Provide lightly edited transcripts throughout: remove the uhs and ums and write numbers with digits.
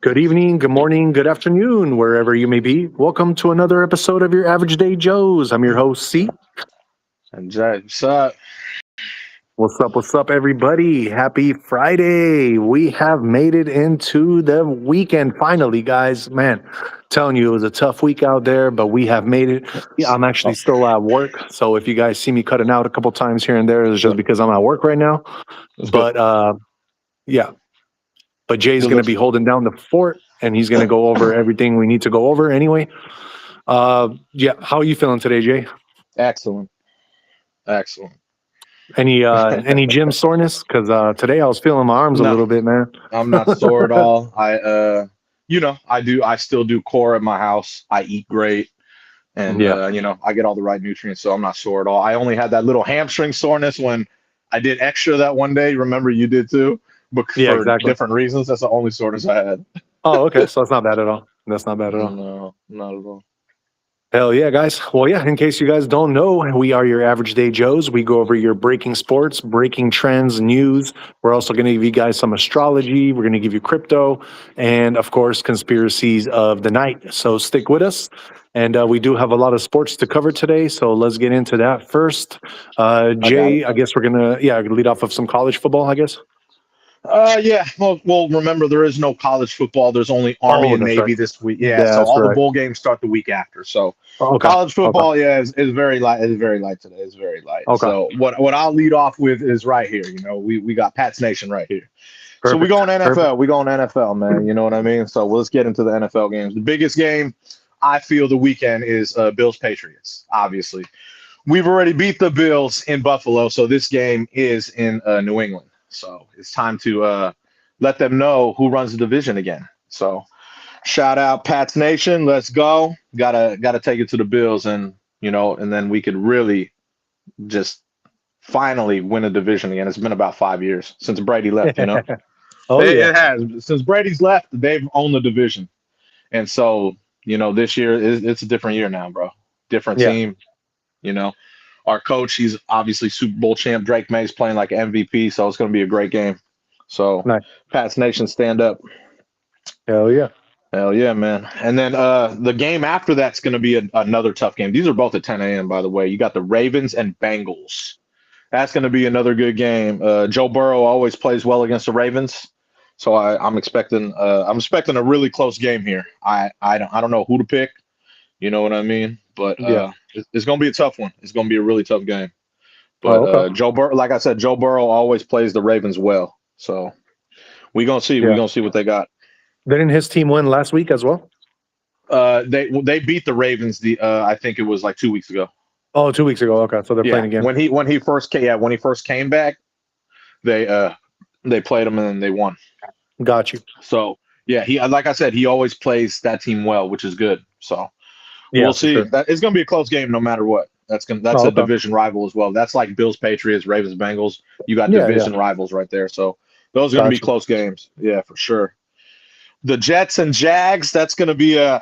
Good evening, good morning, good afternoon, wherever you may be. Welcome to another episode of your Average Day Joes. I'm your host, C. And Jay, what's up? What's up, everybody? Happy Friday. We have made it into the weekend finally, guys. Man, telling you, it was a tough week out there, but we have made it. Yeah, I'm actually still at work. So if you guys see me cutting out a couple times here and there, it's just because I'm at work right now. That's good. But yeah, but Jay's Good going to be listen. holding down the fort and he's going to go over everything we need to go over anyway. Yeah, how are you feeling today, Jay? Excellent. Excellent. Any gym soreness? Because today I was feeling my arms a No, little bit, man. I'm not sore at all. I still do core at my house. I eat great, and Yeah, I get all the right nutrients, so I'm not sore at all. I only had that little hamstring soreness when I did extra that one day. Remember, you did too, but yeah, for exactly. different reasons. That's the only soreness I had. Oh, okay. So it's not bad at all. That's not bad at all. No, not at all. Hell yeah, guys. Well, yeah, in case you guys don't know, we are your Average Day Joes. We go over your breaking sports, breaking trends, news. We're also going to give you guys some astrology. We're going to give you crypto and, of course, conspiracies of the night. So stick with us. And we do have a lot of sports to cover today. So let's get into that first. I got Jay, it. I guess we're going to, lead off of some college football, I guess. Yeah. Well, remember there is no college football. There's only Army Oh, and that's right. Navy this week. Yeah, so That's all the right. bowl games start the week after. So Okay. college Okay. football, yeah, is very light. Is very light today. It's very light. Okay. So what I'll lead off with is right here. We got Pat's Nation right here. So we Perfect. going Perfect. NFL. We going NFL, man. You know what I mean? So let's get into the NFL games. The biggest game I feel the weekend is Bills Patriots. Obviously, we've already beat the Bills in Buffalo, so this game is in New England. So it's time to let them know who runs the division again. So shout out Pat's Nation. Let's go. Gotta take it to the Bills, and and then we could really just finally win a division again. It's been about 5 years since Brady left. Oh, it, yeah. it has. Since Brady's left, they've owned the division, and so this year it's a different year now, bro. Different Yeah. team. You know, our coach, he's obviously Super Bowl champ. Drake May's playing like MVP, so it's going to be a great game. So, Nice. Pat's Nation, stand up. Hell yeah. Hell yeah, man. And then the game after that's going to be another tough game. These are both at 10 a.m., by the way. You got the Ravens and Bengals. That's going to be another good game. Joe Burrow always plays well against the Ravens. So I'm expecting a really close game here. I don't know who to pick. You know what I mean? But Yeah. it's going to be a tough one. It's going to be a really tough game. But Oh, okay. like I said, Joe Burrow always plays the Ravens well. So we're going to see. We're Yeah. going to see what they got. Didn't his team win last week as well? They beat the Ravens. I think it was like 2 weeks ago. Oh, 2 weeks ago. Okay, so they're playing again. When he first came back, they played him and then they won. Got you. So yeah, he like I said, he always plays that team well, which is good. So Yeah, we'll for see. sure. It's going to be a close game no matter what. That's a Okay. division rival as well. That's like Bills, Patriots, Ravens, Bengals. You got Yeah, division rivals right there. So those are going to be Gotcha. close games. Yeah, for sure. The Jets and Jags. That's going to be a.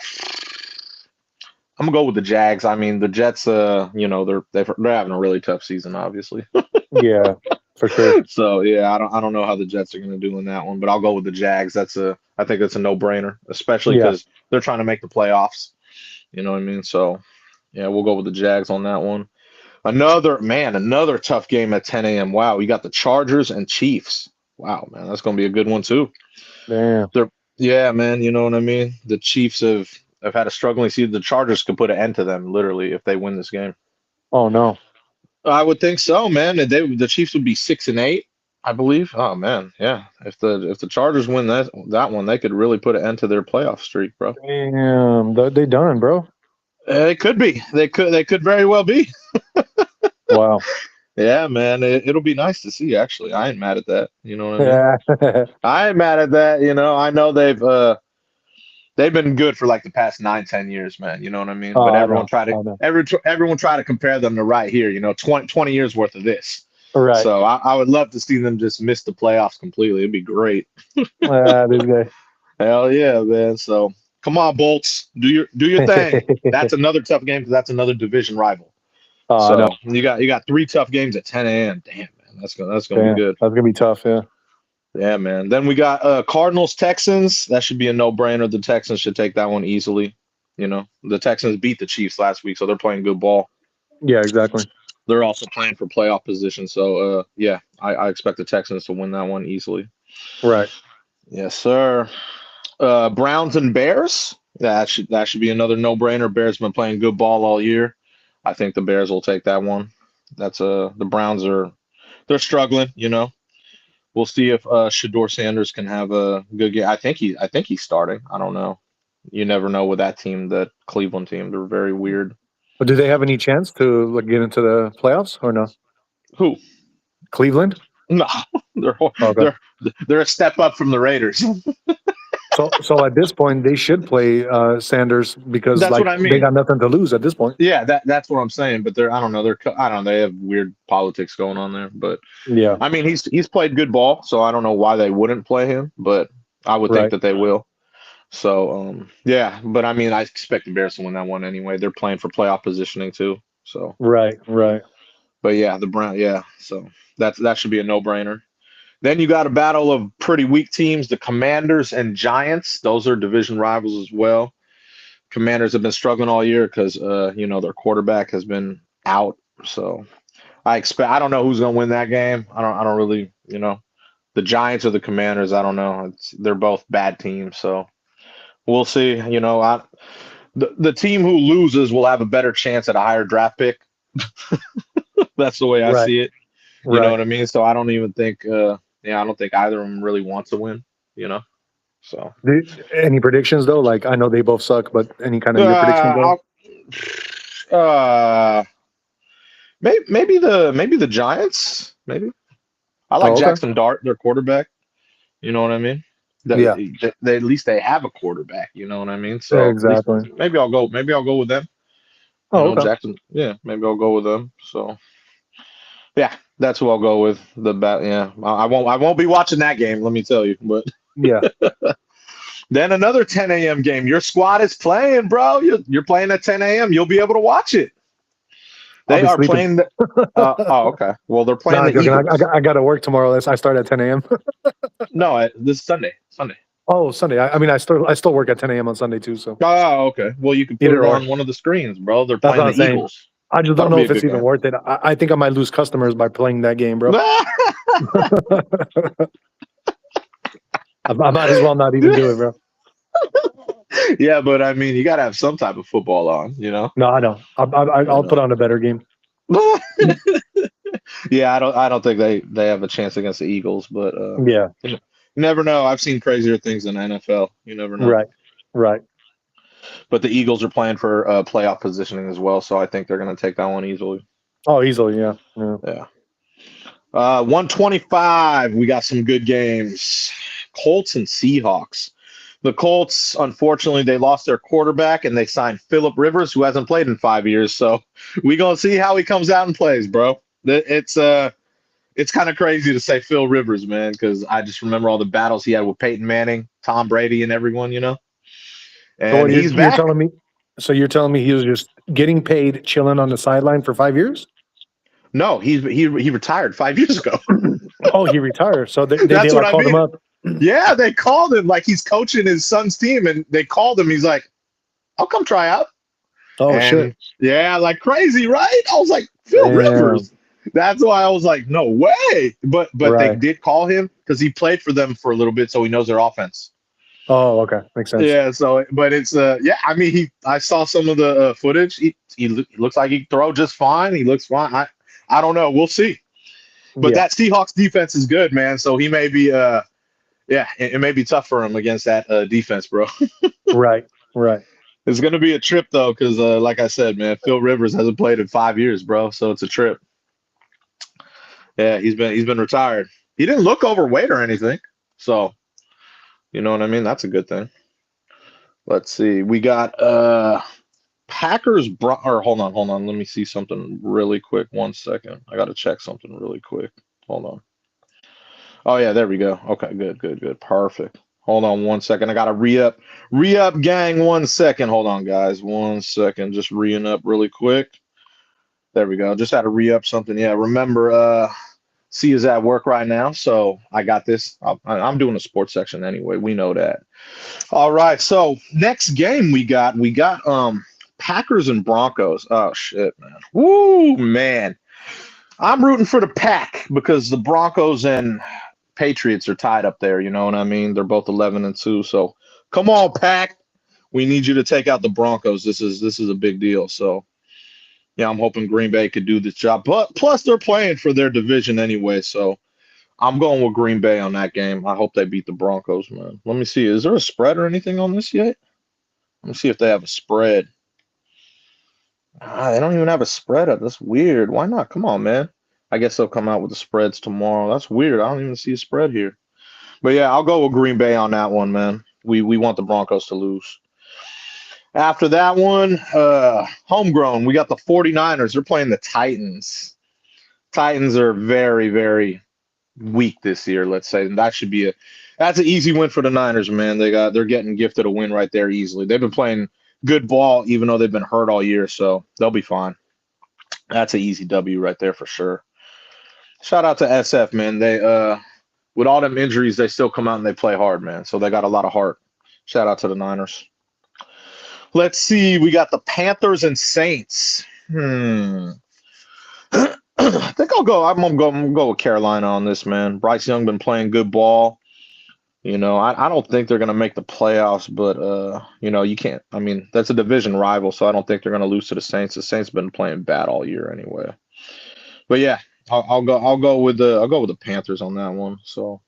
I'm gonna go with the Jags. I mean, the Jets. They're having a really tough season, obviously. Yeah, for sure. So yeah, I don't know how the Jets are going to do in that one, but I'll go with the Jags. I think that's a no-brainer, especially Yeah. because they're trying to make the playoffs. You know what I mean? So yeah, we'll go with the Jags on that one. Another tough game at 10 a.m. Wow, you got the Chargers and Chiefs. Wow, man, that's going to be a good one too. Damn. Yeah, man, you know what I mean? The Chiefs have had a struggling season. The Chargers could put an end to them literally if they win this game. Oh no. I would think so, man. The Chiefs would be 6-8, I believe. Oh man, yeah. If the Chargers win that one, they could really put an end to their playoff streak, bro. Damn. They done, bro. It could be. They could very well be. Wow. Yeah, man. It'll be nice to see. Actually, I ain't mad at that. You know what I mean? Yeah. I ain't mad at that. I know they've been good for like the past 9-10 years, man. You know what I mean? Oh, But I everyone know. everyone try to compare them to right here. 20 years worth of this. Right. So I would love to see them just miss the playoffs completely. It'd be great. This guy. Hell yeah, man. So come on, Bolts, do your thing. That's another tough game because that's another division rival. Oh, I know. So you got 3 tough games at 10 a.m. Damn, man, that's gonna Damn. be good. That's gonna be tough. Yeah. Yeah, man. Then we got Cardinals Texans. That should be a no-brainer. The Texans should take that one easily. You know, the Texans beat the Chiefs last week, so they're playing good ball. Yeah, exactly. They're also playing for playoff position. So yeah, I expect the Texans to win that one easily. Right. Yes, sir. Browns and Bears. That should be another no-brainer. Bears been playing good ball all year. I think the Bears will take that one. That's the Browns they're struggling, you know. We'll see if Shador Sanders can have a good game. I think he's starting. I don't know. You never know with that team, that Cleveland team. They're very weird. But do they have any chance to like get into the playoffs or no? Who? Cleveland? No, they're Okay. they're a step up from the Raiders. So at this point they should play Sanders because That's like what I they mean. got nothing to lose at this point. Yeah, that's what I'm saying. But I don't know. I don't know. They have weird politics going on there. But Yeah. I mean, he's played good ball, so I don't know why they wouldn't play him. But I would think Right. that they will. So yeah. But I mean, I expect the Bears to win that one anyway. They're playing for playoff positioning too. So, Right. Right. but yeah, the Brown. Yeah. So that should be a no-brainer. Then you got a battle of pretty weak teams, the Commanders and Giants. Those are division rivals as well. Commanders have been struggling all year because you know, their quarterback has been out. So I don't know who's gonna win that game. I don't really, you know, the Giants or the Commanders, I don't know. They're both bad teams, so we'll see. You know, the team who loses will have a better chance at a higher draft pick. That's the way I Right. see it. You know Right. what I mean? So I don't even think I don't think either of them really wants to win, you know. So Any predictions though? Like I know they both suck, but any kind of your predictions though? uh, uh maybe the Giants, maybe. I like Oh, okay. Jackson Dart, their quarterback. You know what I mean? Yeah. They at least they have a quarterback. You know what I mean? So at least Exactly. maybe I'll go. Maybe I'll go with them. You Oh, know, okay. Jackson. Yeah, maybe I'll go with them. So yeah, that's who I'll go with. The bat. Yeah, I won't. I won't be watching that game. Let me tell you. But Yeah. then another 10 a.m. game. Your squad is playing, bro. You're playing at 10 a.m. You'll be able to watch it. I'll They be are sleeping. playing. Oh, okay. Well, they're No, playing I'm the joking. Eagles. I got to work tomorrow. I start at 10 a.m. No, this is Sunday. Sunday. Oh, Sunday. I mean, I still work at 10 a.m. on Sunday too. So Oh, okay. Well, you can put either it or. on one of the screens, bro. They're That's playing what the I'm saying. Eagles. I just don't That'll know be a if it's good even game. worth it. I think I might lose customers by playing that game, bro. I might as well not even do it, bro. Yeah, but I mean, you got to have some type of football on, you know. No, I don't. You I'll put know. on a better game. Yeah, I don't think they have a chance against the Eagles, but Yeah. you never know. I've seen crazier things in the NFL. You never know. Right. Right. But the Eagles are playing for playoff positioning as well, so I think they're going to take that one easily. Oh, easily. Yeah. Yeah. Yeah. 125. We got some good games. Colts and Seahawks. The Colts, unfortunately, they lost their quarterback and they signed Phillip Rivers, who hasn't played in 5 years. So we gonna see how he comes out and plays, bro. It's kind of crazy to say Phil Rivers, man, because I just remember all the battles he had with Peyton Manning, Tom Brady, and everyone, you know. So And what he's you're back. telling me? So you're telling me he was just getting paid, chilling on the sideline for 5 years? No, he retired 5 years ago. Oh, he retired. So they That's what like I called him mean. up. Yeah, they called him like he's coaching his son's team, and they called him. He's like, "I'll come try out." Oh And shit. yeah, like crazy, right? I was like, Phil Damn. Rivers. That's why I was like, no way. But they Right. did call him because he played for them for a little bit, so he knows their offense. Oh, okay. Makes sense. Yeah. So, but it's yeah. I mean, I saw some of the footage. He looks like he can throw just fine. He looks fine. I don't know. We'll see. But Yeah. that Seahawks defense is good, man. So he may be yeah, it may be tough for him against that defense, bro. Right. Right. It's gonna be a trip though, because like I said, man, Phil Rivers hasn't played in 5 years, bro. So it's a trip. Yeah, he's been retired. He didn't look overweight or anything, so you know what I mean. That's a good thing. Let's see. We got Packers. Or hold on. Let me see something really quick. 1 second. I got to check something really quick. Hold on. Oh yeah, there we go. Okay, good, perfect. Hold on 1 second. I got to re-up, gang. 1 second. Hold on, guys. 1 second. Just re-ing up really quick. There we go. Just had to re-up something. Yeah, remember, C is at work right now, so I got this. I'm doing a sports section anyway. We know that. All right, so next game we got Packers and Broncos. Oh shit, man. Woo, man. I'm rooting for the Pack because the Broncos and Patriots are tied up there. You know what I mean? They're both 11-2. So come on, Pack. We need you to take out the Broncos. This is a big deal. So yeah, I'm hoping Green Bay could do this job. But plus they're playing for their division anyway. So I'm going with Green Bay on that game. I hope they beat the Broncos, man. Let me see. Is there a spread or anything on this yet? Let me see if they have a spread. They don't even have a spread up. That's weird. Why not? Come on, man. I guess they'll come out with the spreads tomorrow. That's weird. I don't even see a spread here. But yeah, I'll go with Green Bay on that one, man. We want the Broncos to lose. After that one, homegrown, we got the 49ers. They're playing the Titans. Titans are very, very weak this year, let's say. And that's an easy win for the Niners, man. They're getting gifted a win right there easily. They've been playing good ball, even though they've been hurt all year, so they'll be fine. That's an easy W right there for sure. Shout out to SF, man. They with all them injuries, they still come out and they play hard, man. So they got a lot of heart. Shout out to the Niners. Let's see. We got the Panthers and Saints. I think I'm gonna go with Carolina on this, man. Bryce Young been playing good ball. You know, I don't think they're gonna make the playoffs, but you know, you can't. I mean, that's a division rival, so I don't think they're gonna lose to the Saints. The Saints been playing bad all year anyway. But yeah, I'll go with the Panthers on that one. So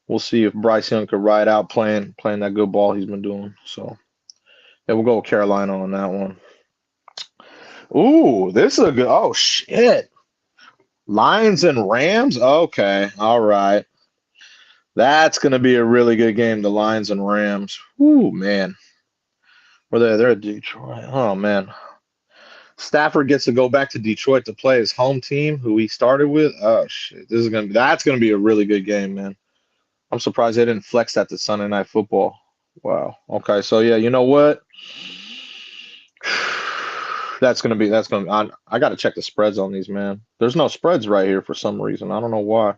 we'll see if Bryce Young could ride out playing that good ball he's been doing. So yeah, we'll go with Carolina on that one. Ooh, this is a good. Oh shit, Lions and Rams. Okay, all right. That's going to be a really good game, the Lions and Rams. Ooh, man. They're at Detroit. Oh, man. Stafford gets to go back to Detroit to play his home team, who he started with. Oh, shit. That's going to be a really good game, man. I'm surprised they didn't flex that to Sunday Night Football. Wow. Okay, so, yeah, you know what? I got to check the spreads on these, man. There's no spreads right here for some reason. I don't know why.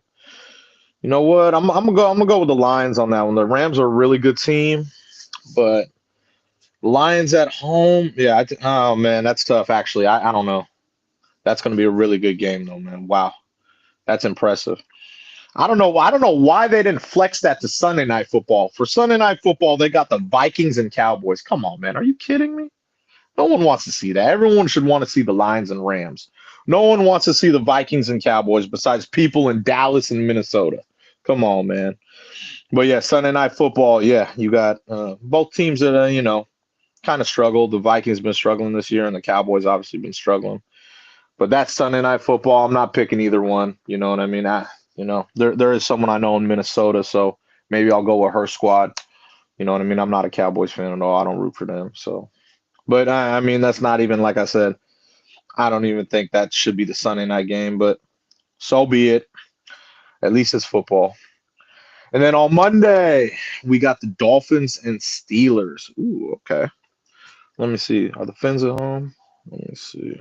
You know what? I'm gonna go with the Lions on that one. The Rams are a really good team, but Lions at home, yeah. Oh man, that's tough. Actually, I don't know. That's gonna be a really good game though, man. Wow, that's impressive. I don't know why they didn't flex that to Sunday Night Football. For Sunday Night Football, they got the Vikings and Cowboys. Come on, man. Are you kidding me? No one wants to see that. Everyone should want to see the Lions and Rams. No one wants to see the Vikings and Cowboys besides people in Dallas and Minnesota. Come on, man. But yeah, Sunday Night Football, yeah, you got both teams that, you know, kind of struggled. The Vikings been struggling this year, and the Cowboys obviously been struggling. But that's Sunday Night Football. I'm not picking either one. You know what I mean? There is someone I know in Minnesota, so maybe I'll go with her squad. You know what I mean? I'm not a Cowboys fan at all. I don't root for them. So, but I mean, that's not even, like I said, I don't even think that should be the Sunday night game, but so be it. At least it's football. And then on Monday, we got the Dolphins and Steelers. Ooh, okay. Let me see. Are the Fins at home? Let me see.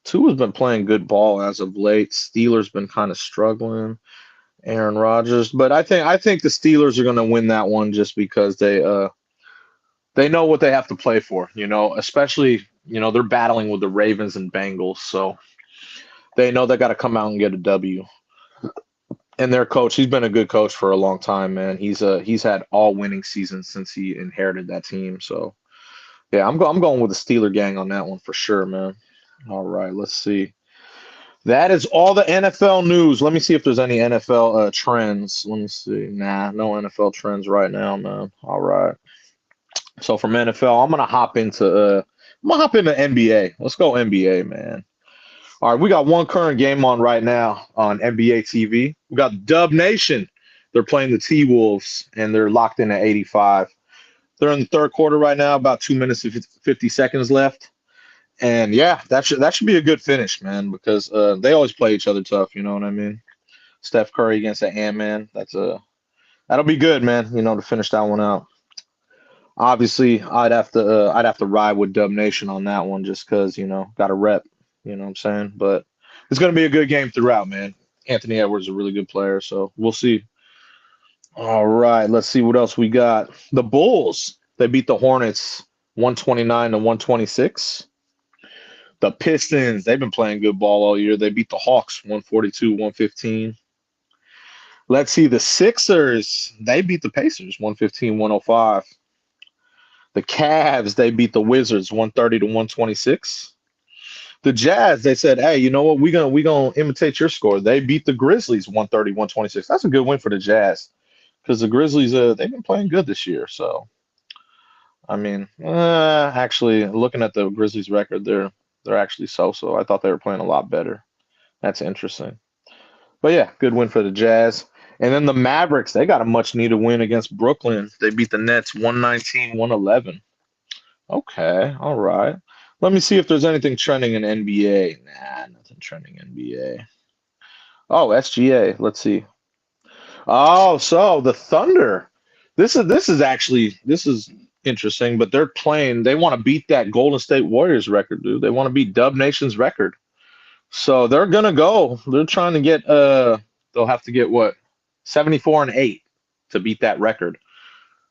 Tua's been playing good ball as of late. Steelers been kind of struggling. Aaron Rodgers, but I think the Steelers are going to win that one just because they know what they have to play for. You know, especially they're battling with the Ravens and Bengals, so they know they got to come out and get a W. And their coach, he's been a good coach for a long time, man. He's had all winning seasons since he inherited that team. So, yeah, I'm going with the Steeler gang on that one for sure, man. All right, let's see. That is all the NFL news. Let me see if there's any NFL trends. Let me see. Nah, no NFL trends right now, man. All right. So from NFL, I'm gonna hop into NBA. Let's go NBA, man. All right, we got one current game on right now on NBA TV. We got Dub Nation. They're playing the T-Wolves, and they're locked in at 85. They're in the third quarter right now, about 2 minutes and 50 seconds left. And, yeah, that should be a good finish, man, because they always play each other tough, you know what I mean? Steph Curry against the Ant-Man. That'll be good, man, to finish that one out. Obviously, I'd have to ride with Dub Nation on that one just because, got a rep. You know what I'm saying? But it's going to be a good game throughout, man. Anthony Edwards is a really good player, so we'll see. All right, let's see what else we got. The Bulls, they beat the Hornets 129 to 126. The Pistons, they've been playing good ball all year. They beat the Hawks 142 115. Let's see, the Sixers, they beat the Pacers 115 105. The Cavs, they beat the Wizards 130 to 126. The Jazz, they said, hey, you know what? We're gonna imitate your score. They beat the Grizzlies 130 126. That's a good win for the Jazz because the Grizzlies, they've been playing good this year. So, I mean, actually, looking at the Grizzlies record, they're actually so-so. I thought they were playing a lot better. That's interesting. But yeah, good win for the Jazz. And then the Mavericks, they got a much-needed win against Brooklyn. They beat the Nets 119-111. Okay, all right. Let me see if there's anything trending in NBA. Nah, nothing trending in NBA. Oh, SGA. Let's see. Oh, so the Thunder. This is interesting, but they're playing. They want to beat that Golden State Warriors record, dude. They want to beat Dub Nation's record. So they're gonna go. They're trying to get they'll have to get what? 74-8 to beat that record.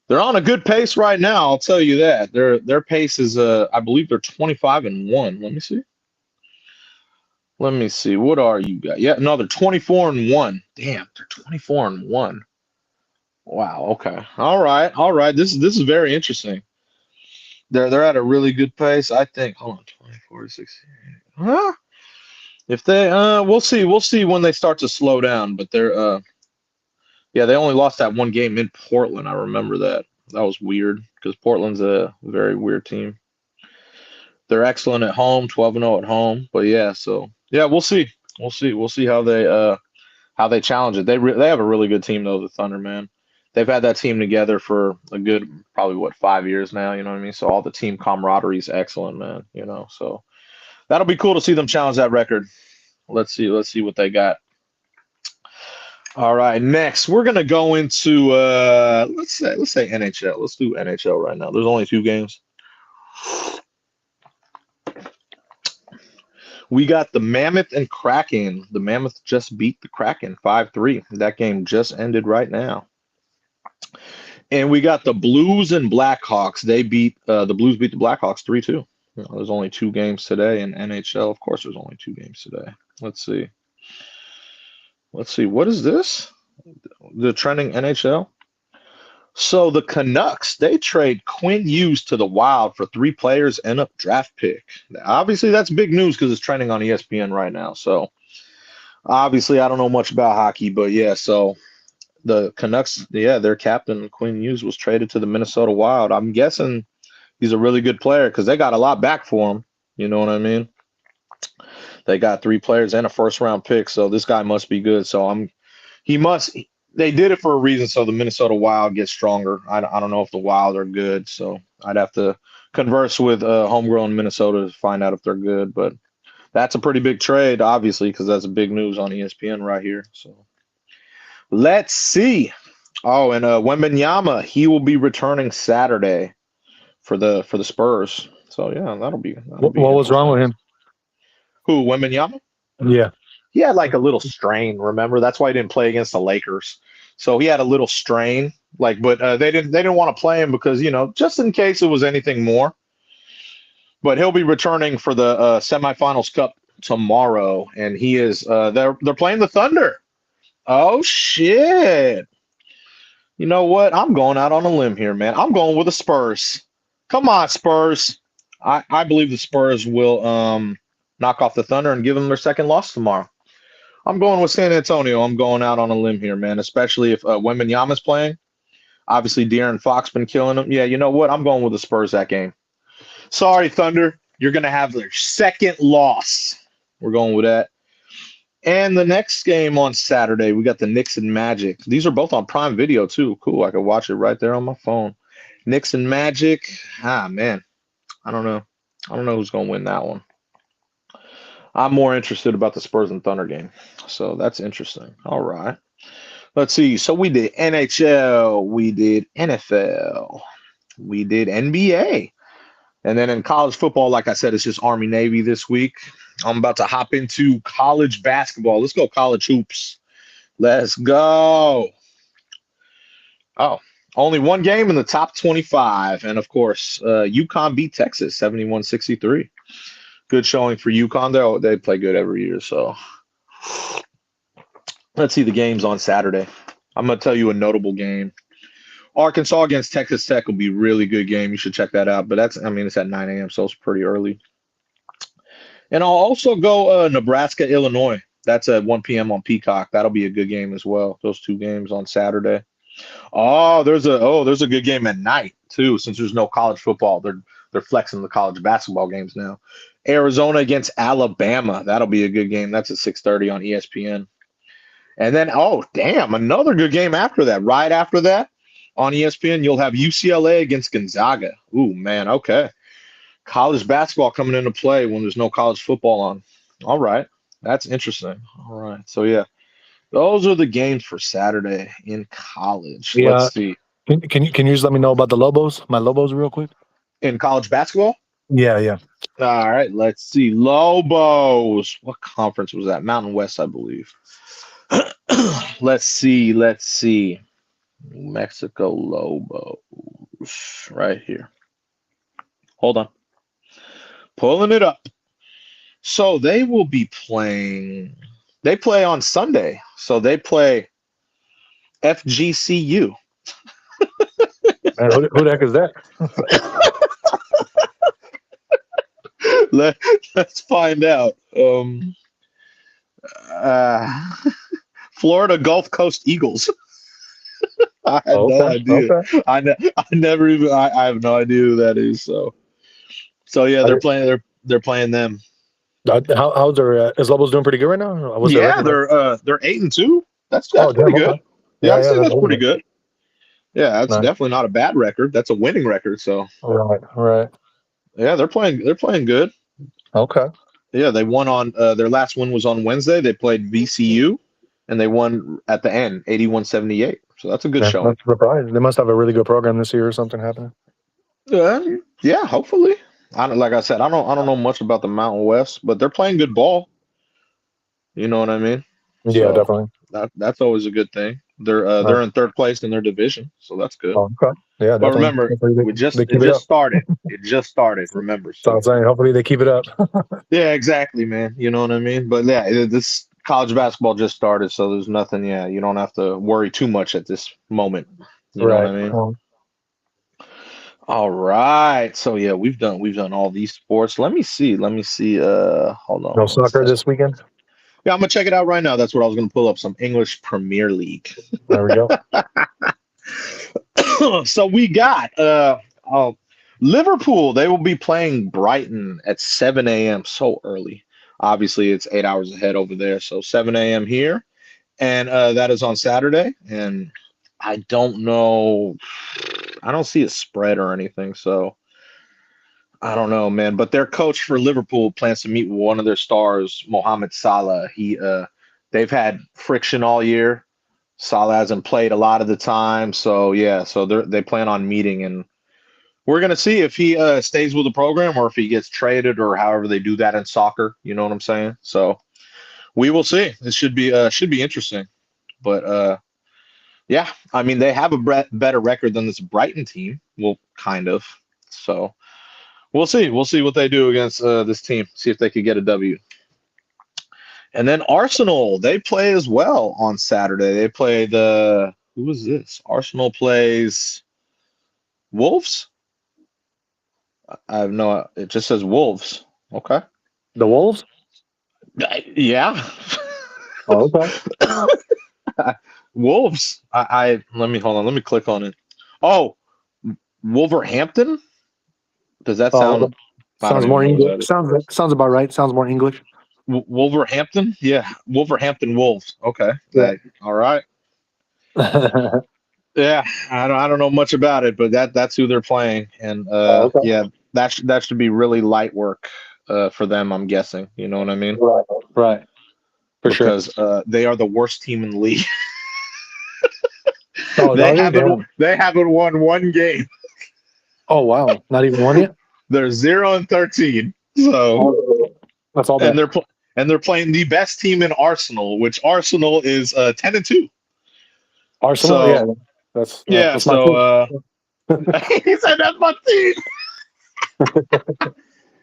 They're on a good pace right now, I'll tell you that. Their pace is I believe they're 25-1. Let me see. Let me see. What are you guys? Yeah, no, they're 24-1. Damn, they're 24-1. Wow, okay. All right. All right. This is very interesting. They're at a really good pace. I think, hold on, 24 16. Huh? If they we'll see. We'll see when they start to slow down, but they're yeah, they only lost that one game in Portland. I remember that. That was weird because Portland's a very weird team. They're excellent at home, 12-0 at home. But yeah, so yeah, we'll see. We'll see. We'll see how they challenge it. They have a really good team though, the Thunder, man. They've had that team together for a good probably what 5 years now, you know what I mean? So all the team camaraderie is excellent, man, you know. So that'll be cool to see them challenge that record. Let's see what they got. All right, next we're gonna go into let's say NHL. Let's do NHL right now. There's only 2 games. We got the Mammoth and Kraken. The Mammoth just beat the Kraken 5-3. That game just ended right now. And we got the Blues and Blackhawks. The Blues beat the Blackhawks 3-2. You know, there's only 2 games today in NHL. Of course, there's only 2 games today. Let's see. What is this? The trending NHL. So the Canucks, they trade Quinn Hughes to the Wild for 3 players and a draft pick. Obviously, that's big news because it's trending on ESPN right now. So obviously, I don't know much about hockey, but yeah, so the Canucks, yeah, their captain, Quinn Hughes, was traded to the Minnesota Wild. I'm guessing he's a really good player because they got a lot back for him. You know what I mean? They got 3 players and a first-round pick, so this guy must be good. So they did it for a reason, so the Minnesota Wild gets stronger. I don't know if the Wild are good, so I'd have to converse with homegrown Minnesota to find out if they're good. But that's a pretty big trade, obviously, because that's a big news on ESPN right here. So let's see. Oh, and Wembanyama, he will be returning Saturday for the Spurs. So yeah, that'll be What was wrong with him? Who, Wembanyama? Yeah. He had like a little strain, remember? That's why he didn't play against the Lakers. So he had a little strain, but they didn't want to play him because, you know, just in case it was anything more. But he'll be returning for the semifinals cup tomorrow, and he is they're playing the Thunder. Oh shit. You know what? I'm going out on a limb here, man. I'm going with the Spurs. Come on, Spurs. I believe the Spurs will knock off the Thunder and give them their second loss tomorrow. I'm going with San Antonio. I'm going out on a limb here, man, especially if Wembanyama's playing. Obviously, De'Aaron Fox been killing them. Yeah, you know what? I'm going with the Spurs that game. Sorry, Thunder. You're going to have their second loss. We're going with that. And the next game on Saturday, we got the Knicks and Magic. These are both on Prime Video, too. Cool. I can watch it right there on my phone. Knicks and Magic. Man. I don't know. I don't know who's going to win that one. I'm more interested about the Spurs and Thunder game. So that's interesting. All right. Let's see. So we did NHL. We did NFL. We did NBA. And then in college football, like I said, it's just Army-Navy this week. I'm about to hop into college basketball. Let's go college hoops. Let's go. Oh, only one game in the top 25. And of course, UConn beat Texas 71-63. Good showing for UConn. They play good every year. So let's see the games on Saturday. I'm going to tell you a notable game. Arkansas against Texas Tech will be a really good game. You should check that out. But it's at 9 a.m., so it's pretty early. And I'll also go Nebraska, Illinois. That's at 1 p.m. on Peacock. That'll be a good game as well. Those two games on Saturday. There's a good game at night too. Since there's no college football, they're flexing the college basketball games now. Arizona against Alabama. That'll be a good game. That's at 6:30 on ESPN. And then another good game after that. Right after that on ESPN, you'll have UCLA against Gonzaga. Ooh, man, okay. College basketball coming into play when there's no college football on. All right. That's interesting. All right. So, yeah, those are the games for Saturday in college. Yeah. Let's see. Can you just let me know about the Lobos? My Lobos real quick? In college basketball? Yeah. All right. Let's see. Lobos. What conference was that? Mountain West, I believe. Let's see. New Mexico Lobos. Right here. Hold on. Pulling it up. So they will be playing. They play on Sunday. So they play FGCU. Man, who the heck is that? Let's find out. Florida Gulf Coast Eagles. I have no idea. Okay. I have no idea who that is. So yeah, they're playing them. How's their is Lobos doing pretty good right now? They're 8-2. That's pretty good. Okay. Yeah, I'd say that's pretty good. Yeah, that's definitely not a bad record. That's a winning record. So right. Yeah, they're playing good. Okay. Yeah, they won on their last win was on Wednesday. They played VCU, and they won at the end, 81-78. So that's a good showing. That's a surprise. They must have a really good program this year or something happening. Yeah, hopefully. Like I said, I don't know much about the Mountain West, but they're playing good ball. You know what I mean? Yeah, definitely. That's always a good thing. They're in third place in their division, so that's good. Oh, okay. Yeah, but remember, it just started. It just started. Remember, so I'm saying, hopefully they keep it up. Yeah, exactly, man. You know what I mean? But yeah, this college basketball just started, so there's nothing. Yeah, you don't have to worry too much at this moment. You know what I mean? All right. So yeah, we've done all these sports. Let me see. Hold on. No soccer this weekend? Yeah, I'm gonna check it out right now. That's what I was gonna pull up. Some English Premier League. There we go. So we got Liverpool. They will be playing Brighton at 7 a.m. So early. Obviously, it's 8 hours ahead over there. So 7 a.m. here, and that is on Saturday. And I don't know. I don't see a spread or anything. So I don't know, man. But their coach for Liverpool plans to meet with one of their stars, Mohamed Salah. They've had friction all year. Salah hasn't played a lot of the time, so yeah. So they plan on meeting, and we're gonna see if he stays with the program or if he gets traded or however they do that in soccer. You know what I'm saying? So we will see. It should be interesting, but yeah. I mean, they have a better record than this Brighton team. Well, kind of. So we'll see. We'll see what they do against this team. See if they could get a W. And then Arsenal, they play as well on Saturday. They play who is this? Arsenal plays Wolves? I have no, it just says Wolves. Okay. The Wolves? Yeah. Oh, okay. Wolves. Let me hold on. Let me click on it. Oh, Wolverhampton? Does that sound? Sounds more English. Sounds about right. Sounds more English. Wolverhampton? Yeah, Wolverhampton Wolves. Okay. Yeah. All right. Yeah, I don't know much about it, but that's who they're playing, and yeah, that should be really light work for them. I'm guessing. You know what I mean? Right. Because they are the worst team in the league. They haven't won one game. Oh wow! Not even one yet. They're 0-13. So That's all and that. they're playing the best team in Arsenal, which Arsenal is 10-2. Arsenal, So yeah, that's yeah, that's my so team. he said that's my team.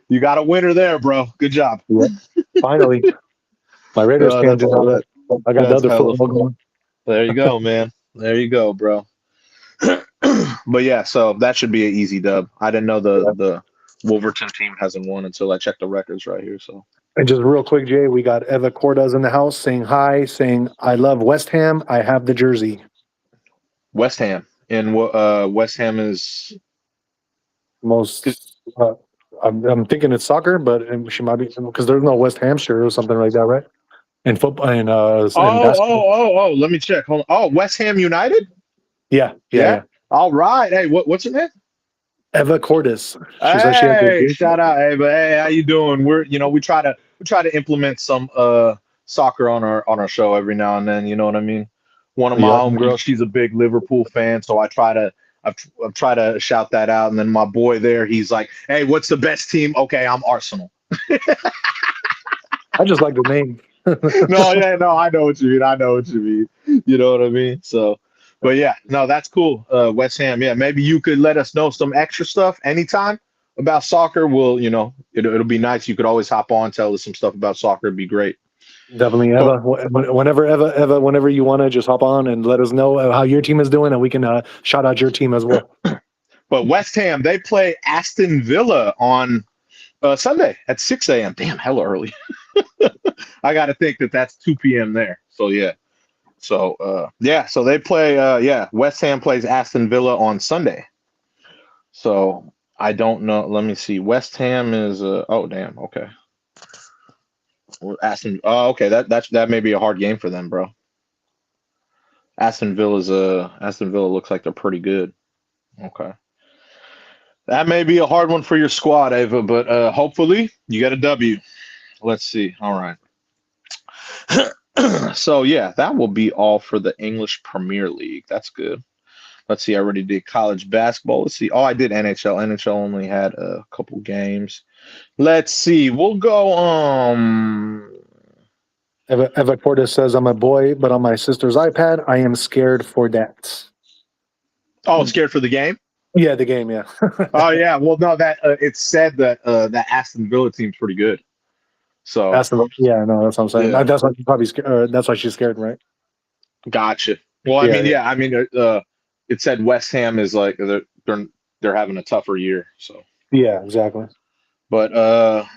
You got a winner there, bro. Good job. Yeah, finally, my Raiders can't That's do that. I got the that's other hella football fun. going. There you go, man. There you go, bro. But yeah, so that should be an easy dub. I didn't know Yeah. the Wolverton team hasn't won until I checked the records right here. So And just real quick, Jay, we got Eva Cordes in the house saying hi, saying I love West Ham. I have the jersey. West Ham and West Ham is Most, I'm thinking it's soccer, but she might be because there's no West Hampshire or something like that, right? In football and basketball. oh. Let me check. Hold on. Oh, West Ham United. Yeah, yeah, Yeah. yeah. All right. Hey, what's her name? Eva Cordes. She said she has the Hey, jersey. shout out. Hey, but hey, how you doing? We try to implement some soccer on our show every now and then. You know what I mean? One of my Yep. homegirls, she's a big Liverpool fan, so I've tried to shout that out. And then my boy there, he's like, "Hey, what's the best team?" Okay, I'm Arsenal. I just like the name. No, yeah, no, I know what you mean. I know what you mean. You know what I mean? So, but yeah, no, that's cool. West Ham, yeah, maybe you could let us know some extra stuff anytime about soccer. It'll be nice. You could always hop on, tell us some stuff about soccer. It'd be great. Definitely, But Eva. Whenever, Eva, whenever you want to, just hop on and let us know how your team is doing, and we can shout out your team as well. but West Ham, they play Aston Villa on Sunday at 6 a.m. Damn, hella early. I got to think that's 2 p.m. there. So yeah. So so they play West Ham plays Aston Villa on Sunday. So I don't know. Let me see. West Ham is oh damn, okay. Okay, that may be a hard game for them, bro. Aston Villa looks like they're pretty good. Okay. That may be a hard one for your squad, Ava, but hopefully you get a W. Let's see. All right. So yeah, that will be all for the English Premier League. That's good. Let's see. I already did college basketball. Let's see. Oh, I did NHL. NHL only had a couple games. Let's see. We'll go. Eva Cordes says, "I'm a boy, but on my sister's iPad, I am scared for that." Oh, scared for the game. Yeah, the game. Yeah. Oh yeah. Well, no. That it said that that Aston Villa team's pretty good. So Yeah, no, that's what I'm saying. yeah, That's why she's probably scared. That's why she's scared, right? gotcha. Well, I Yeah, mean, yeah, yeah. I mean, it said West Ham is like they're having a tougher year. So, yeah, exactly. but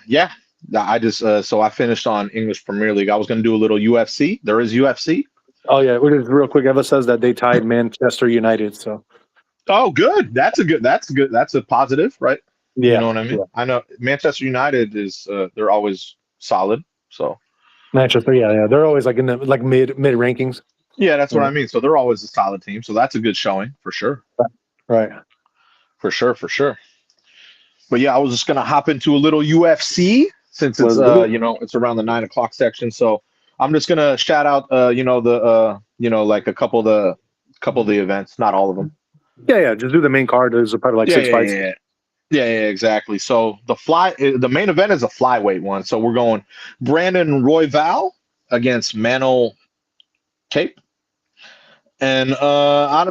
yeah. I just so I finished on English Premier League. I was going to do a little UFC. There is UFC. Oh yeah, real quick. Eva says that they tied Manchester United. So Oh, good. That's a positive, right? You yeah, know what I mean? yeah. I know Manchester United is they're always solid. So Manchester. Yeah, yeah. They're always like in the like mid rankings. yeah, that's what Yeah. I mean. So they're always a solid team. So that's a good showing for sure. Right. For sure, for sure. But yeah, I was just gonna hop into a little UFC since it's Let's do it. it's around the 9 o'clock section. So I'm just gonna shout out like a couple of the events, not all of them. Yeah, yeah. Just do the main card. There's probably like Yeah, six yeah, fights. yeah. Yeah, exactly. So the main event is a flyweight one. So we're going Brandon Royval against Manel Cape, and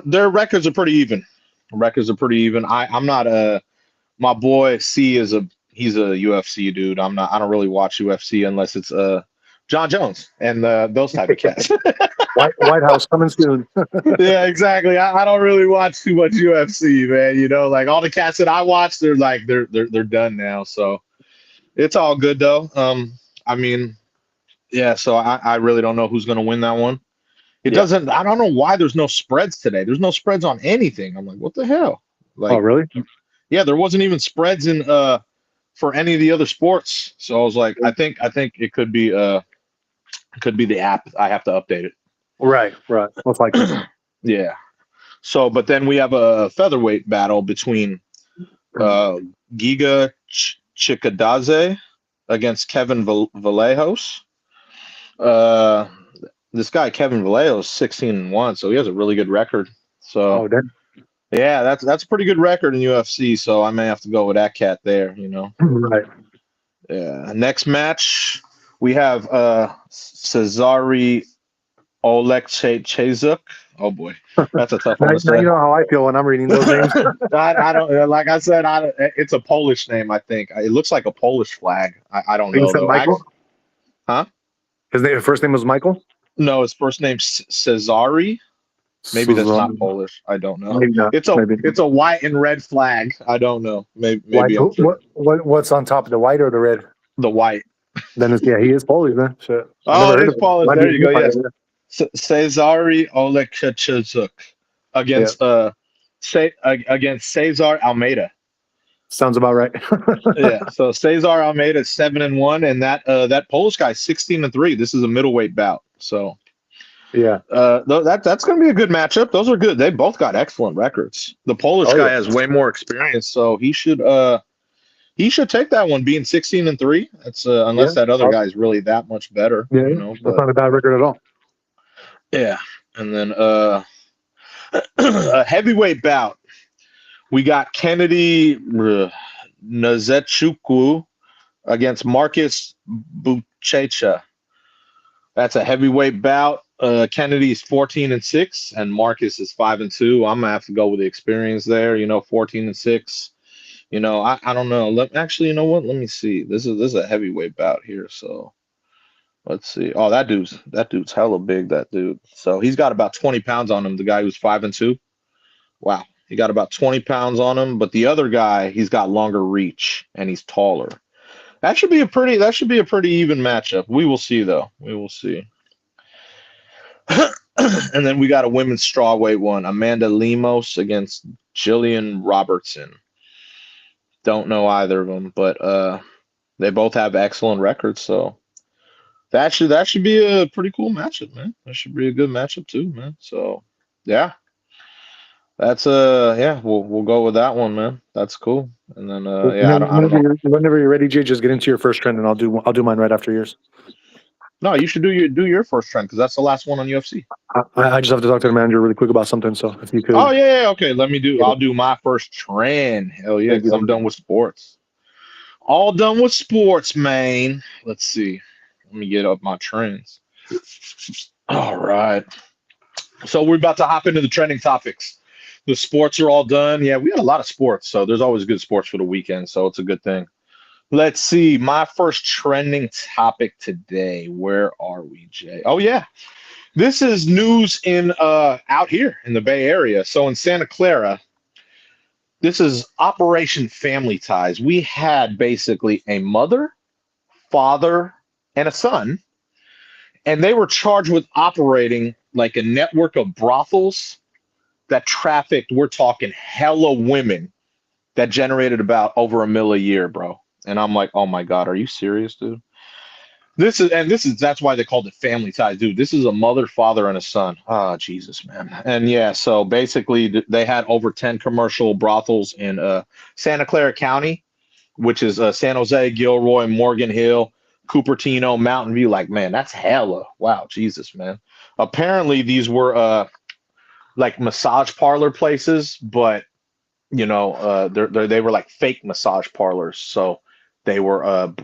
their records are pretty even. Records are pretty even. I'm not my boy C he's a UFC dude. I don't really watch UFC unless it's John Jones and those type of cats. White House coming soon. Yeah, exactly. I don't really watch too much UFC, man. Like all the cats that I watch, they're done now. So it's all good though. I mean, yeah. So I really don't know who's gonna win that one. It Yeah. doesn't. I don't know why there's no spreads today. There's no spreads on anything. I'm like, what the hell? Oh, Like, really? yeah, there wasn't even spreads in for any of the other sports. So I was like, I think it could be the app. I have to update it. Right. Right. Most likely. Yeah. So, but then we have a featherweight battle between Giga Chikadze against Kevin Vallejos. This guy Kevin Vallejos 16-1, so he has a really good record. So Oh, damn. yeah, that's a pretty good record in UFC. So I may have to go with that cat there. Right. Yeah. Next match, we have Cesare Oleksiejczuk. Oh boy, that's a tough one to Now you say. know how I feel when I'm reading those names. I don't like I said. It's a Polish name. I think it looks like a Polish flag. I don't You know said though. Michael. Huh? His first name was Michael. No, his first name's Cesare. Maybe that's not Polish. I don't know. Maybe not. It's a white and red flag. I don't know. Maybe I'm What's on top of the white or the red? the white. Then he is Polish, man. Shit. I Oh, never it heard is of him. Polish. Might There be you go. Yes, yeah. Cesare Oleksiejczuk against against Cesar Almeida. Sounds about right. Yeah. So Cesar Almeida is 7-1, and that Polish guy 16-3. This is a middleweight bout. So Yeah. that's going to be a good matchup. Those are good. They both got excellent records. The Polish guy has way more experience, so he should take that one. Being 16-3. That's unless that other guy is really that much better. Yeah, You know, that's not a bad record at all. yeah. And then a heavyweight bout. We got Kennedy Nzechukwu against Marcus Buchecha. That's a heavyweight bout. Kennedy's 14-6, and Marcus is 5-2. I'm gonna have to go with the experience there. 14-6. I don't know. You know what? Let me see. This is a heavyweight bout here. So let's see. Oh, that dude's hella big. That dude. So he's got about 20 pounds on him. The guy who's 5-2. Wow. He got about 20 pounds on him, but the other guy, he's got longer reach and he's taller. That should be a pretty even matchup. We will see though. We will see. And then we got a women's strawweight one. Amanda Lemos against Jillian Robertson. Don't know either of them, but they both have excellent records, so that should be a pretty cool matchup, man. That should be a good matchup too, man. So yeah. That's we'll go with that one, man. That's cool. And then I don't know. Whenever you're ready, Jay, just get into your first trend, and I'll do mine right after yours. No, you should do your first trend because that's the last one on UFC. I just have to talk to the manager really quick about something. So if you could. Oh yeah, okay. I'll do my first trend. Hell yeah, because I'm done with sports. All done with sports, man. Let's see. Let me get up my trends. All right. So we're about to hop into the trending topics. The sports are all done. Yeah, we got a lot of sports, so there's always good sports for the weekend, so it's a good thing. Let's see. My first trending topic today. Where are we, Jay? Oh, yeah. This is news in out here in the Bay Area. So in Santa Clara, this is Operation Family Ties. We had basically a mother, father, and a son, and they were charged with operating like a network of brothels that trafficked, we're talking hella women, that generated about over $1 million a year, bro. And I'm like, oh my God, are you serious, dude? That's why they called it Family Ties, dude. This is a mother, father, and a son. Ah, Jesus, man. And yeah, so basically they had over 10 commercial brothels in Santa Clara County, which is San Jose, Gilroy, Morgan Hill, Cupertino, Mountain View. Like, man, that's hella. Wow, Jesus, man. Apparently these were like massage parlor places, but they were like fake massage parlors. So they were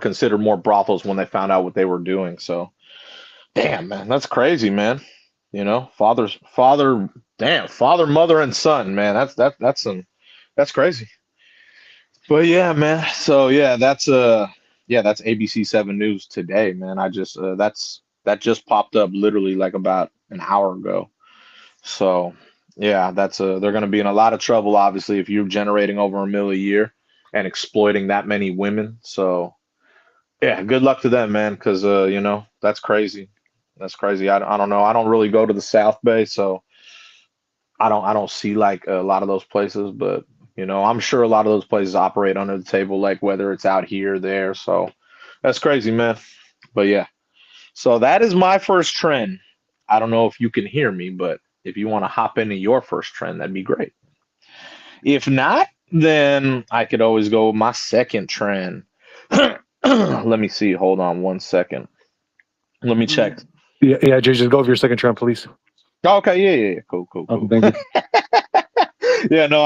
considered more brothels when they found out what they were doing. So, damn, man, that's crazy, man. Father, mother, and son, man. That's crazy. But yeah, man. So yeah, that's ABC 7 News today, man. I just that just popped up literally like about an hour ago. So yeah, they're going to be in a lot of trouble, obviously, if you're generating over $1 million a year and exploiting that many women. So yeah, good luck to them, man, because that's crazy. That's crazy. I don't know. I don't really go to the South Bay, so I don't see like a lot of those places, but I'm sure a lot of those places operate under the table, like whether it's out here or there. So that's crazy, man. But yeah, so that is my first trend. I don't know if you can hear me, but if you want to hop into your first trend, that'd be great. If not, then I could always go with my second trend. Let me see. Hold on 1 second. Let me check. Yeah, Jay, just go over your second trend, please. Okay, yeah. Cool. Thank you. Yeah, no,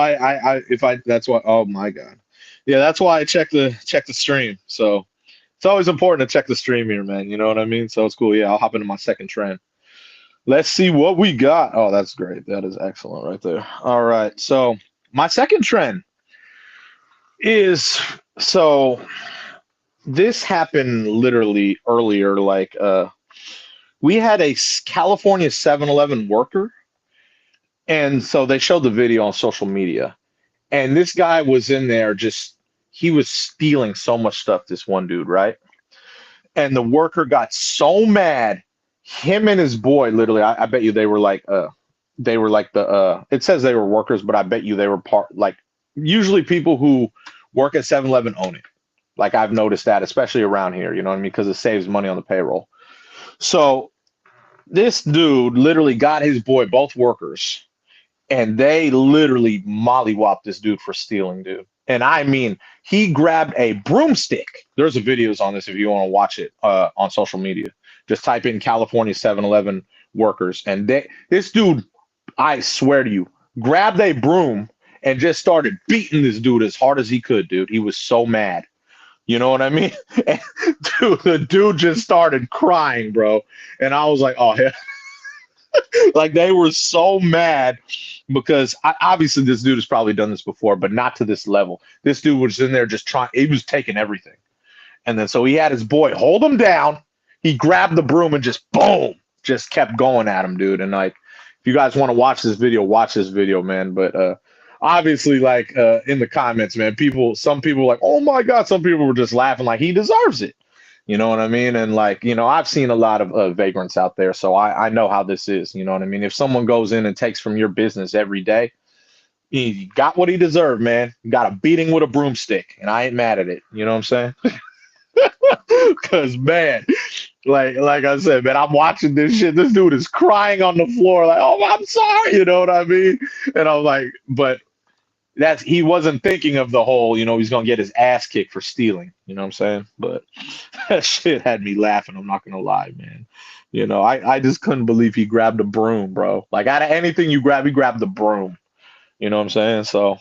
that's what. Oh my God. Yeah, that's why I check the stream. So it's always important to check the stream here, man. You know what I mean? So it's cool. Yeah, I'll hop into my second trend. Let's see what we got. Oh, that's great. That is excellent right there. All right. So my second trend is so this happened literally earlier. Like we had a California 7-Eleven worker, and so they showed the video on social media. And this guy was in there he was stealing so much stuff, this one dude, right? And the worker got so mad. Him and his boy, literally, I bet you they were like it says they were workers, but I bet you they were usually people who work at 7-Eleven own it. Like I've noticed that, especially around here, you know what I mean? Because it saves money on the payroll. So this dude literally got his boy, both workers, and they literally mollywopped this dude for stealing, dude. And I mean, he grabbed a broomstick. There's a videos on this if you want to watch it on social media. Just type in California 7-Eleven workers. And this dude, I swear to you, grabbed a broom and just started beating this dude as hard as he could, dude. He was so mad. You know what I mean? And, dude, the dude just started crying, bro. And I was like, oh, hell. Like they were so mad because obviously this dude has probably done this before, but not to this level. This dude was in there just trying. He was taking everything. And then so he had his boy hold him down. He grabbed the broom and just boom, just kept going at him, dude. And like, if you guys want to watch this video, man. But obviously, like in the comments, man, some people were like, oh my God. Some people were just laughing like he deserves it. You know what I mean? And like, you know, I've seen a lot of vagrants out there, so I know how this is. You know what I mean? If someone goes in and takes from your business every day, he got what he deserved, man. Got a beating with a broomstick, and I ain't mad at it. You know what I'm saying? Because, man, like I said, man, I'm watching this shit. This dude is crying on the floor like, oh, I'm sorry. You know what I mean? And I'm like, but he wasn't thinking of the whole, you know, he's going to get his ass kicked for stealing. You know what I'm saying? But that shit had me laughing. I'm not going to lie, man. You know, I just couldn't believe he grabbed a broom, bro. Like out of anything you grab, he grabbed the broom. You know what I'm saying? So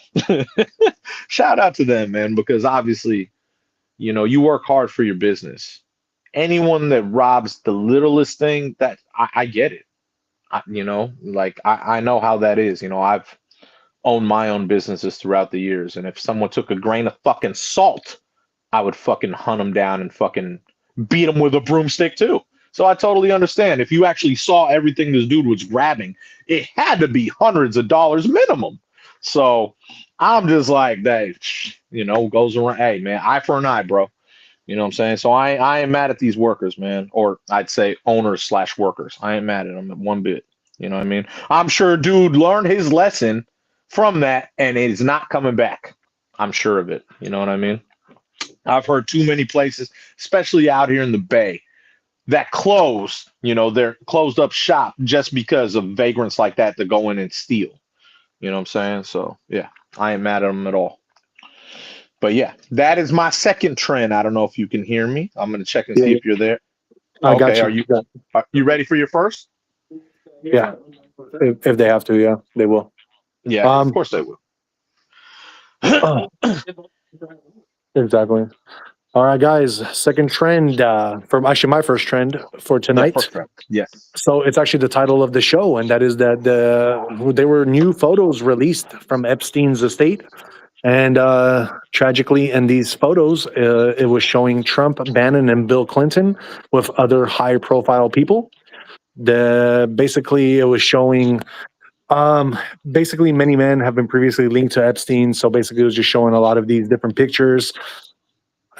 shout out to them, man, because obviously, you know, you work hard for your business. Anyone that robs the littlest thing, that I get it. You know, like I know how that is. You know, I've own my own businesses throughout the years. And if someone took a grain of fucking salt, I would fucking hunt them down and fucking beat them with a broomstick too. So I totally understand. If you actually saw everything this dude was grabbing, it had to be hundreds of dollars minimum. So I'm just like, that, you know, goes around. Hey, man, eye for an eye, bro. You know what I'm saying? So I ain't mad at these workers, man. Or I'd say owners / workers. I ain't mad at them one bit. You know what I mean? I'm sure dude learned his lesson from that, and it is not coming back. I'm sure of it. You know what I mean? I've heard too many places, especially out here in the Bay, that closed, you know, they're closed up shop just because of vagrants like that go in and steal. You know what I'm saying? So, yeah, I ain't mad at them at all. But, yeah, that is my second trend. I don't know if you can hear me. I'm going to check and see if you're there. I got you. Are you ready for your first? Yeah. If they have to, yeah, they will. Yeah, of course they will. Exactly. All right, guys. Second trend from actually my first trend for tonight. Yeah, first trend. Yes. So it's actually the title of the show, and that is that there were new photos released from Epstein's estate. And tragically, in these photos, it was showing Trump, Bannon, and Bill Clinton with other high-profile people. Basically, it was showing. Basically, many men have been previously linked to Epstein, so basically, it was just showing a lot of these different pictures.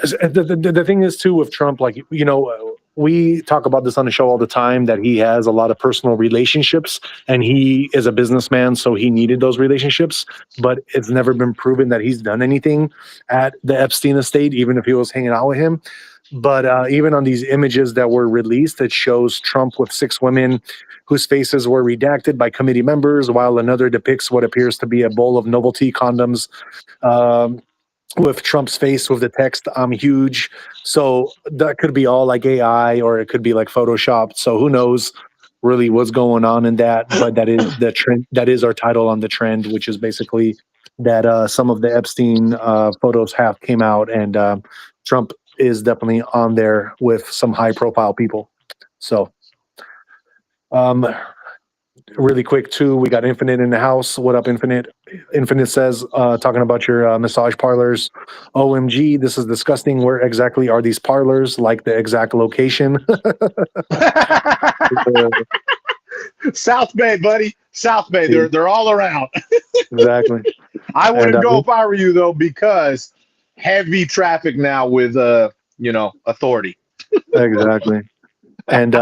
The thing is too with Trump, like, you know, we talk about this on the show all the time, that he has a lot of personal relationships, and he is a businessman, so he needed those relationships, but it's never been proven that he's done anything at the Epstein estate, even if he was hanging out with him. But even on these images that were released, it shows Trump with 6 women whose faces were redacted by committee members, while another depicts what appears to be a bowl of novelty condoms, with Trump's face with the text, "I'm huge." So that could be all like AI, or it could be like Photoshopped. So who knows really what's going on in that, but that is the trend. That is our title on the trend, which is basically that some of the Epstein photos have came out, and Trump is definitely on there with some high profile people. So, um, really quick too, we got Infinite in the house. What up, Infinite? Infinite says, talking about your massage parlors. OMG, this is disgusting. Where exactly are these parlors? Like the exact location? South Bay, buddy. South Bay. They're all around. Exactly. I wouldn't And, go if I were you though, because heavy traffic now with authority. Exactly. And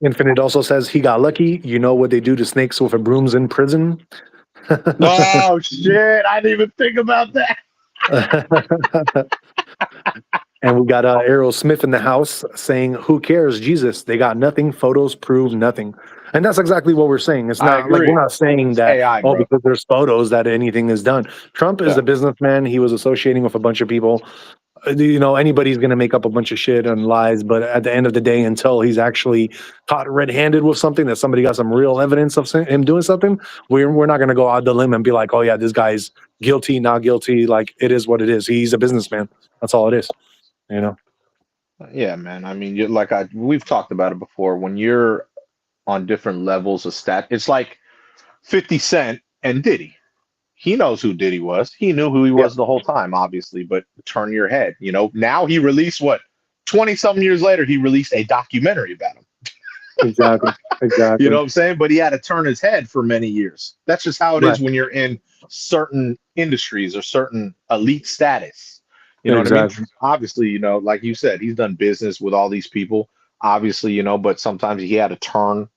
Infinite also says he got lucky. You know what they do to snakes with a brooms in prison? Oh shit! I didn't even think about that. And we got Errol Smith in the house saying, "Who cares, Jesus? They got nothing. Photos prove nothing." And that's exactly what we're saying. It's I not like agree. we're not saying that AI, bro. because there's photos that anything is done. Trump is Yeah. a businessman. He was associating with a bunch of people. Anybody's going to make up a bunch of shit and lies, but at the end of the day, until he's actually caught red-handed with something, that somebody got some real evidence of him doing something, we're not going to go out the limb and be like, oh yeah, this guy's guilty, not guilty. Like, it is what it is. He's a businessman. That's all it is. Yeah, man. I mean, we've talked about it before. When you're on different levels of it's like 50 Cent and Diddy. He knows who Diddy was. He knew who he was the whole time, obviously, but turn your head. Now he released 20-something years later, he released a documentary about him. Exactly. You know what I'm saying? But he had to turn his head for many years. That's just how it is when you're in certain industries or certain elite status. You know what I mean? Obviously, like you said, he's done business with all these people, obviously, but sometimes he had to turn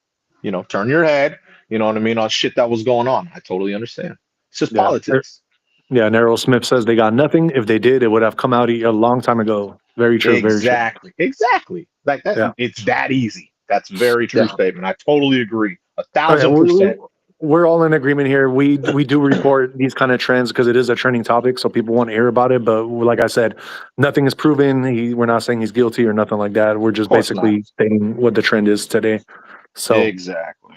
your head, you know what I mean, on shit that was going on. I totally understand. It's just politics. Yeah, and Errol Smith says they got nothing. If they did, it would have come out a long time ago. Very true. Exactly. Very true. Exactly. Like that. Yeah. It's that easy. That's very true statement. I totally agree. 1,000%. We're all in agreement here. We do report these kind of trends because it is a trending topic, so people want to hear about it. But like I said, nothing is proven. We're not saying he's guilty or nothing like that. We're just basically stating what the trend is today. So exactly.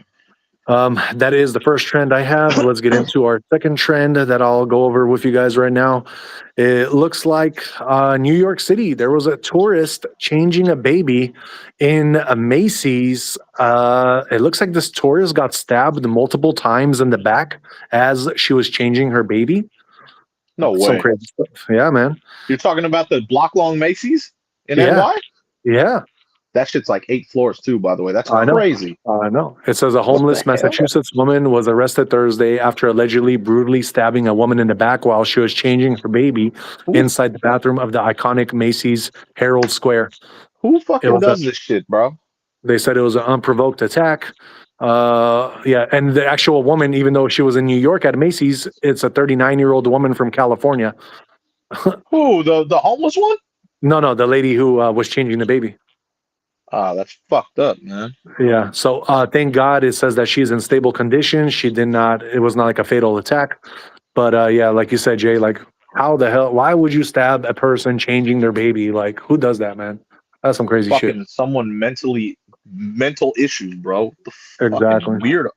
That is the first trend I have. Let's get into our second trend that I'll go over with you guys right now. It looks like New York City, there was a tourist changing a baby in a Macy's. It looks like this tourist got stabbed multiple times in the back as she was changing her baby. No way. Some crazy stuff. Yeah, man. You're talking about the block-long Macy's in NY? Yeah. That shit's like 8 floors too, by the way. That's crazy. I know. It says a homeless Massachusetts woman was arrested Thursday after allegedly brutally stabbing a woman in the back while she was changing her baby inside the bathroom of the iconic Macy's Herald Square. Who fucking does this shit, bro? They said it was an unprovoked attack. And the actual woman, even though she was in New York at Macy's, it's a 39-year-old woman from California. Who, the homeless one? No, the lady who was changing the baby. That's fucked up, man. Yeah. So thank God it says that she's in stable condition. It was not like a fatal attack. But yeah, like you said, Jay, like how the hell, why would you stab a person changing their baby? Like, who does that, man? That's some crazy shit. Someone mental issues, bro. Exactly. Weirdo.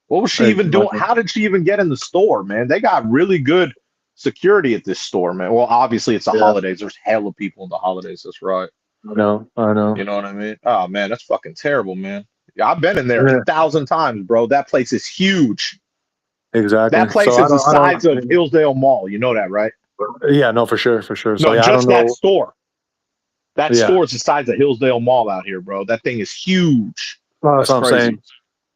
What was she even doing? How did she even get in the store, man? They got really good security at this store, man. Well, obviously it's the holidays. There's hella people in the holidays. That's right. I know. You know what I mean? Oh man, that's fucking terrible, man. Yeah, I've been in there 1,000 times, bro. That place is huge. Exactly. That place is the size of Hillsdale Mall. You know that, right? Yeah, no, for sure. So no, just that store. That store is the size of Hillsdale Mall out here, bro. That thing is huge. That's what I'm saying.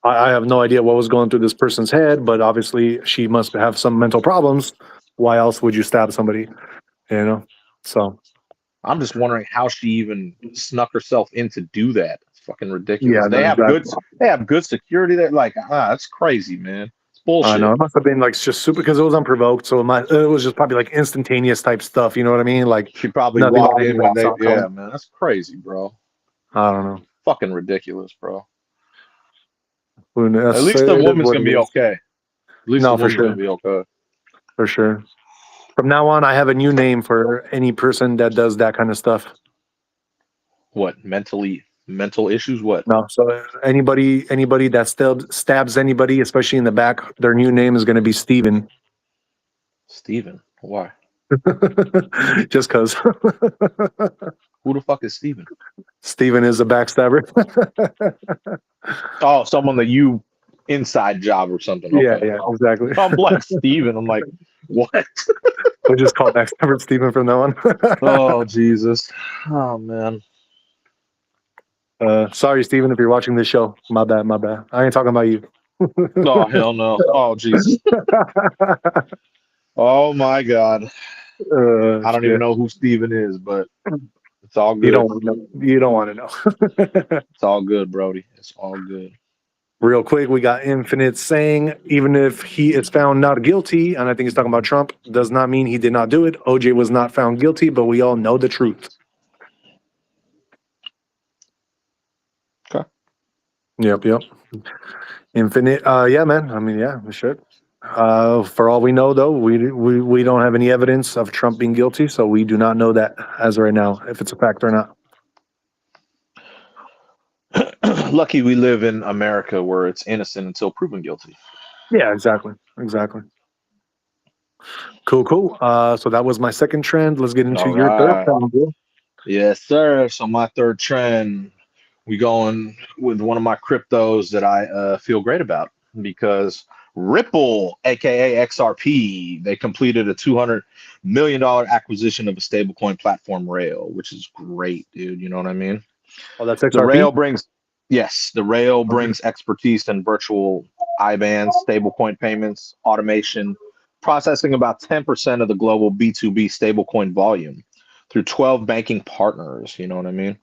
I have no idea what was going through this person's head, but obviously she must have some mental problems. Why else would you stab somebody? So I'm just wondering how she even snuck herself in to do that. It's fucking ridiculous. Yeah, they have good security there. Like, that's crazy, man. It's bullshit. I know. It must have been like just super because it was unprovoked. So it was just probably like instantaneous type stuff. You know what I mean? Like she probably walked in when they. Yeah, man, that's crazy, bro. I don't know. Fucking ridiculous, bro. At least the woman's gonna be okay. At least the woman's gonna be okay. For sure. From now on, I have a new name for any person that does that kind of stuff. What? Mental issues? What? No. So anybody that stabs anybody, especially in the back, their new name is going to be Steven. Steven. Why? Just because Who the fuck is Steven? Steven is a backstabber. Oh, someone that you inside job or something. Yeah, Okay. yeah, exactly. I'm like Steven. I'm like, what? We'll just call backstabber Steven from now on. Oh, Jesus. Oh, man. Sorry, Steven, if you're watching this show. My bad, my bad. I ain't talking about you. Oh, hell no. Oh, Jesus. Oh, my God. I don't even know who Steven is, but it's all good. You don't want to know. You don't want to know. It's all good, Brody. It's all good. Real quick, we got Infinite saying, even if he is found not guilty, and I think he's talking about Trump, does not mean he did not do it. OJ was not found guilty, but we all know the truth. Okay. Yep. Infinite. Yeah, man. I mean, yeah, we should. For all we know, though, we don't have any evidence of Trump being guilty, so we do not know that as of right now, if it's a fact or not. Lucky we live in America where it's innocent until proven guilty. Yeah, exactly. Cool. So that was my second trend. Let's get into your third trend, bro. Yes, sir. So my third trend, we going with one of my cryptos that I feel great about because Ripple, aka XRP, they completed a $200 million acquisition of a stablecoin platform Rail, which is great, dude. You know what I mean? Oh, that's XRP? The Rail brings expertise in virtual IBANs, stablecoin payments, automation, processing about 10% of the global B2B stablecoin volume through 12 banking partners. You know what I mean?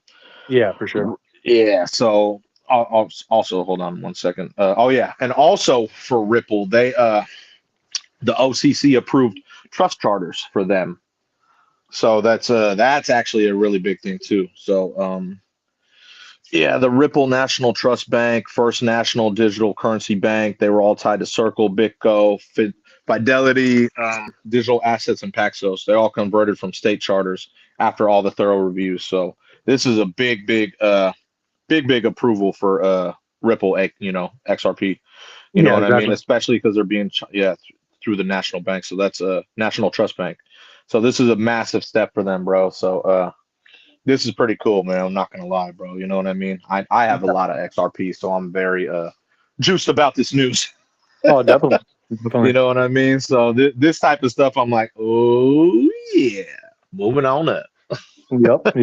Yeah, for sure. Yeah. So I'll also hold on one second. And also for Ripple, they the OCC approved trust charters for them. So that's actually a really big thing too. So the Ripple National Trust Bank, First National Digital Currency Bank, they were all tied to Circle, BitGo, Fidelity, Digital Assets, and Paxos. They all converted from state charters after all the thorough reviews. So this is a big approval for Ripple, XRP. You know what I mean? Especially because they're being through the national bank. So that's a National Trust Bank. So this is a massive step for them, bro. So this is pretty cool, man. I'm not gonna lie, bro. You know what I mean? I have a lot of XRP, so I'm very juiced about this news. Oh, definitely. You know what I mean? So this type of stuff, I'm like, oh yeah, moving on up. Yep.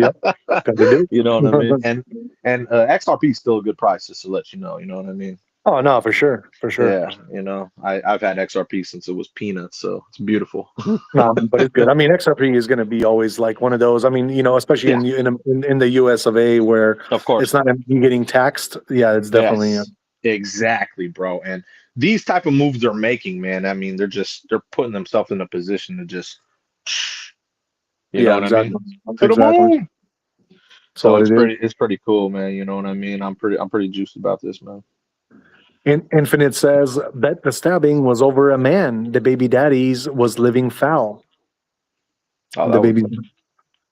You know what I mean? And XRP is still a good price, just to let you know. You know what I mean? Oh no, for sure. Yeah, I've had XRP since it was peanuts, so it's beautiful. No, but it's good. I mean, XRP is going to be always like one of those. I mean, especially in the U.S. of A. where of course it's not getting taxed. Yeah, it's definitely exactly, bro. And these type of moves they're making, man. I mean, they're putting themselves in a position to just, you know what I mean? Exactly. So it's pretty cool, man. You know what I mean? I'm pretty juiced about this, man. Infinite says, bet the stabbing was over a man. The baby daddies was living foul. Oh, the baby.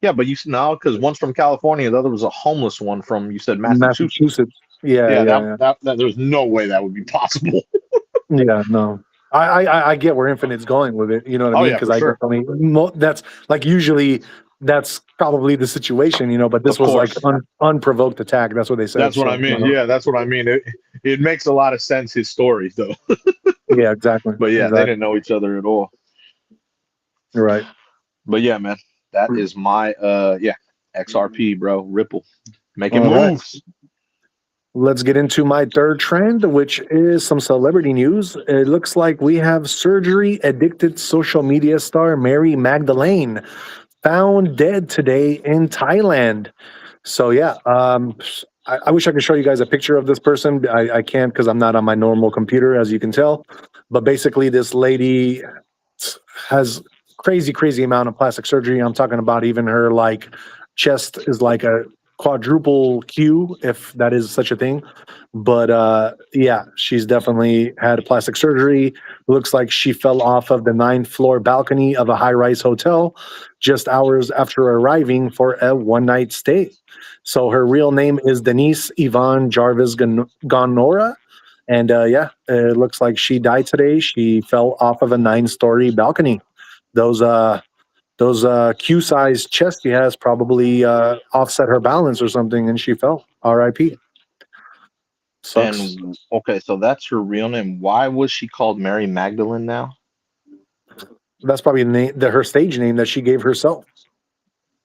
Yeah, but because one's from California, the other was a homeless one from, you said Massachusetts. Yeah. There's no way that would be possible. Yeah, no. I get where Infinite's going with it. You know what I mean? Because that's like usually that's probably the situation, but this was like unprovoked attack. That's what they said. That's what I mean. Yeah, that's what I mean. It makes a lot of sense, his story, though. Yeah, exactly. But they didn't know each other at all. Right. But yeah, man, that is my XRP, bro. Ripple making moves. Right. Let's get into my third trend, which is some celebrity news. It looks like we have surgery addicted social media star Mary Magdalene found dead today in Thailand. So I wish I could show you guys a picture of this person. I can't because I'm not on my normal computer, as you can tell. But basically, this lady has crazy amount of plastic surgery. I'm talking about even her chest is like a quadruple Q, if that is such a thing. But she's definitely had plastic surgery. Looks like she fell off of the 9th floor balcony of a high-rise hotel just hours after arriving for a one-night stay. So her real name is Denise Yvonne Jarvis Gonora. And it looks like she died today. She fell off of a 9-story balcony. those Q size chest she has probably offset her balance or something, and she fell. R.I.P. Sucks. And okay, so that's her real name. Why was she called Mary Magdalene now? That's probably her stage name that she gave herself.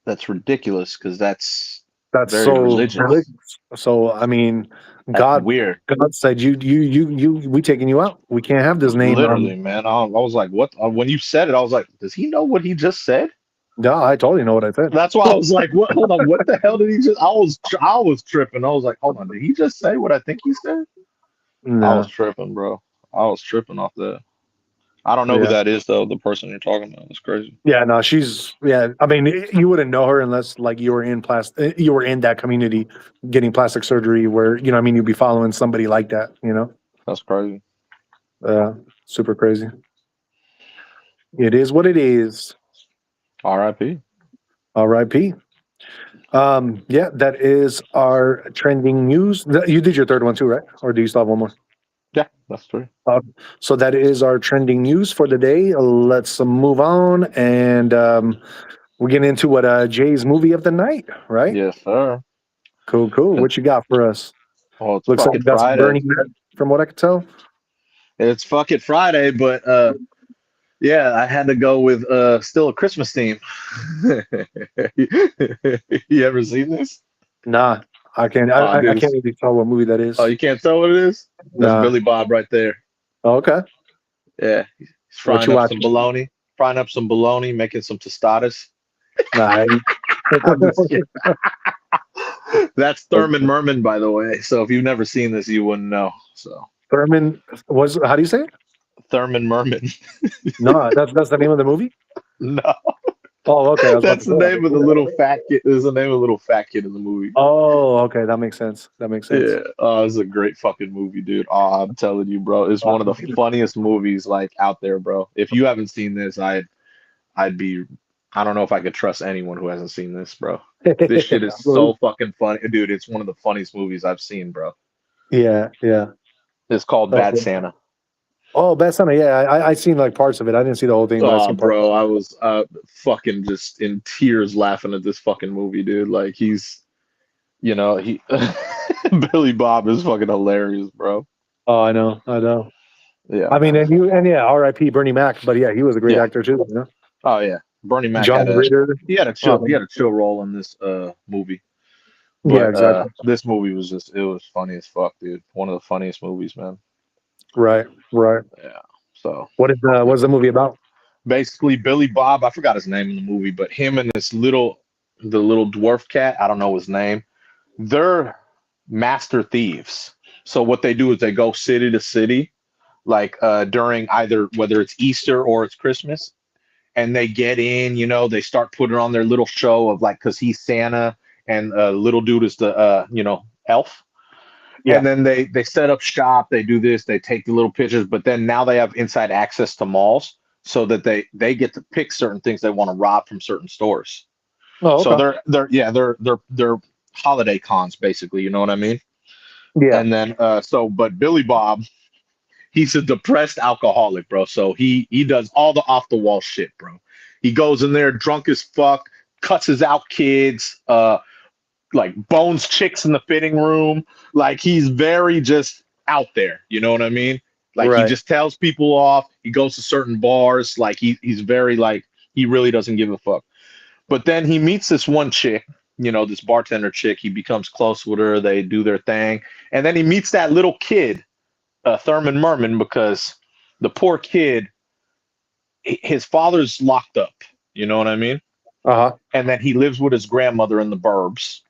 That's ridiculous because that's That's very so religious. religious. So I mean, That's weird. God said we taking you out. We can't have this name. Literally, man. I was like, what? When you said it, I was like, does he know what he just said? No, I totally know what I said. That's why I was like, what? Hold on, what the hell did he just? I was tripping. I was like, hold on, did he just say what I think he said? No. I was tripping, bro. I was tripping off that. I don't know who that is though. The person you're talking about. That's crazy. Yeah, no, I mean, you wouldn't know her unless like you were in that community getting plastic surgery where, you know, what I mean, you'd be following somebody like that, you know? That's crazy. Super crazy. It is what it is. R.I.P. R.I.P. Yeah, that is our trending news. You did your third one too, right? Or do you still have one more? Yeah, that's true. So that is our trending news for the day. Let's move on, and we're getting into what Jay's movie of the night, right? Yes, sir. Cool. What you got for us? Oh, it's Looks like fucking you got some Friday. Burning Man, from what I could tell. It's fucking Friday, but yeah, I had to go with still a Christmas theme. You ever seen this? Nah, I can't. I Dude, can't really tell what movie that is. oh, you can't tell what it is? That's Nah. Billy Bob right there. Oh, okay. Yeah, he's frying up some bologna, making some tostadas. Nah. I'm just kidding. That's Thurman Merman, by the way. So if you've never seen this, you wouldn't know. So Thurman was. How do you say it? Thurman Merman. No, that's the name of the movie. No. Oh, okay. That's the name of the little fat kid. There's the name of the little fat kid in the movie. Oh, okay. That makes sense. Yeah. Oh, it's a great fucking movie, dude. Oh, I'm telling you, bro. It's one of the funniest movies like out there, bro. If you haven't seen this, I'd be. I don't know if I could trust anyone who hasn't seen this, bro. This shit is so fucking funny, dude. It's one of the funniest movies I've seen, bro. Yeah. It's called Bad Santa. Oh, Bad Santa. Yeah, I seen like parts of it. I didn't see the whole thing. But I seen bro, I was fucking just in tears laughing at this fucking movie, dude. Like he's, he Billy Bob is fucking hilarious, bro. Oh, I know. Yeah, I mean, and R.I.P. Bernie Mac, but yeah, he was a great actor too. You know? Oh yeah, Bernie Mac. John Ritter. He had a chill role in this movie. But, yeah, exactly. This movie was it was funny as fuck, dude. One of the funniest movies, man. Right. Yeah. So what's the movie about? Basically, Billy Bob, I forgot his name in the movie, but him and the little dwarf cat, I don't know his name. They're master thieves. So what they do is they go city to city, like during either whether it's Easter or it's Christmas, and they get in. They start putting on their little show of like because he's Santa and little dude is the elf. Yeah. And then they set up shop. They do this. They take the little pictures, but then now they have inside access to malls, so that they get to pick certain things they want to rob from certain stores. Oh, okay. So they're holiday cons basically. You know what I mean? Yeah. And then but Billy Bob, he's a depressed alcoholic, bro. So he does all the off the wall shit, bro. He goes in there drunk as fuck, cusses out kids, like bones chicks in the fitting room. Like he's very just out there. You know what I mean? Like He just tells people off. He goes to certain bars. Like he's very like he really doesn't give a fuck. But then he meets this one chick, this bartender chick. He becomes close with her. They do their thing, and then he meets that little kid, Thurman Merman, because the poor kid, his father's locked up. You know what I mean? And then he lives with his grandmother in the burbs.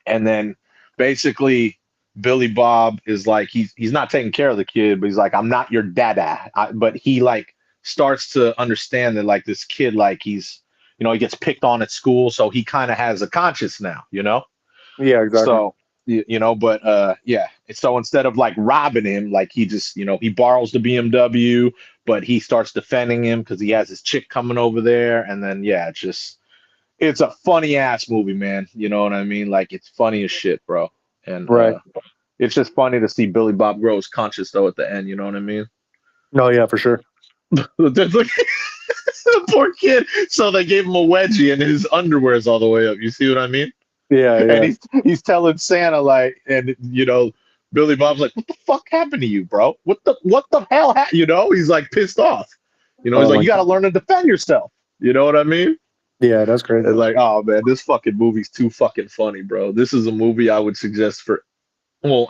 And then basically Billy Bob is like, he's not taking care of the kid, but he's like, I'm not your dada. But he like starts to understand that like this kid, like he's, he gets picked on at school. So he kind of has a conscience now, Yeah, exactly. So, yeah. So instead of like robbing him, like he just, he borrows the BMW, but he starts defending him because he has his chick coming over there. And then, yeah, it's a funny ass movie, man. You know what I mean? Like it's funny as shit, bro. And it's just funny to see Billy Bob grow his conscience though at the end. You know what I mean? No, yeah, for sure. The poor kid. So they gave him a wedgie and his underwear's all the way up. You see what I mean? Yeah, And yeah. he's telling Santa like, and Billy Bob's like, "What the fuck happened to you, bro? What the hell happened?" He's like pissed off. He's Oh like, my "You got to God. learn to defend yourself." You know what I mean? Yeah, that's crazy. It's like, oh man, this fucking movie's too fucking funny, bro. This is a movie I would suggest for, well,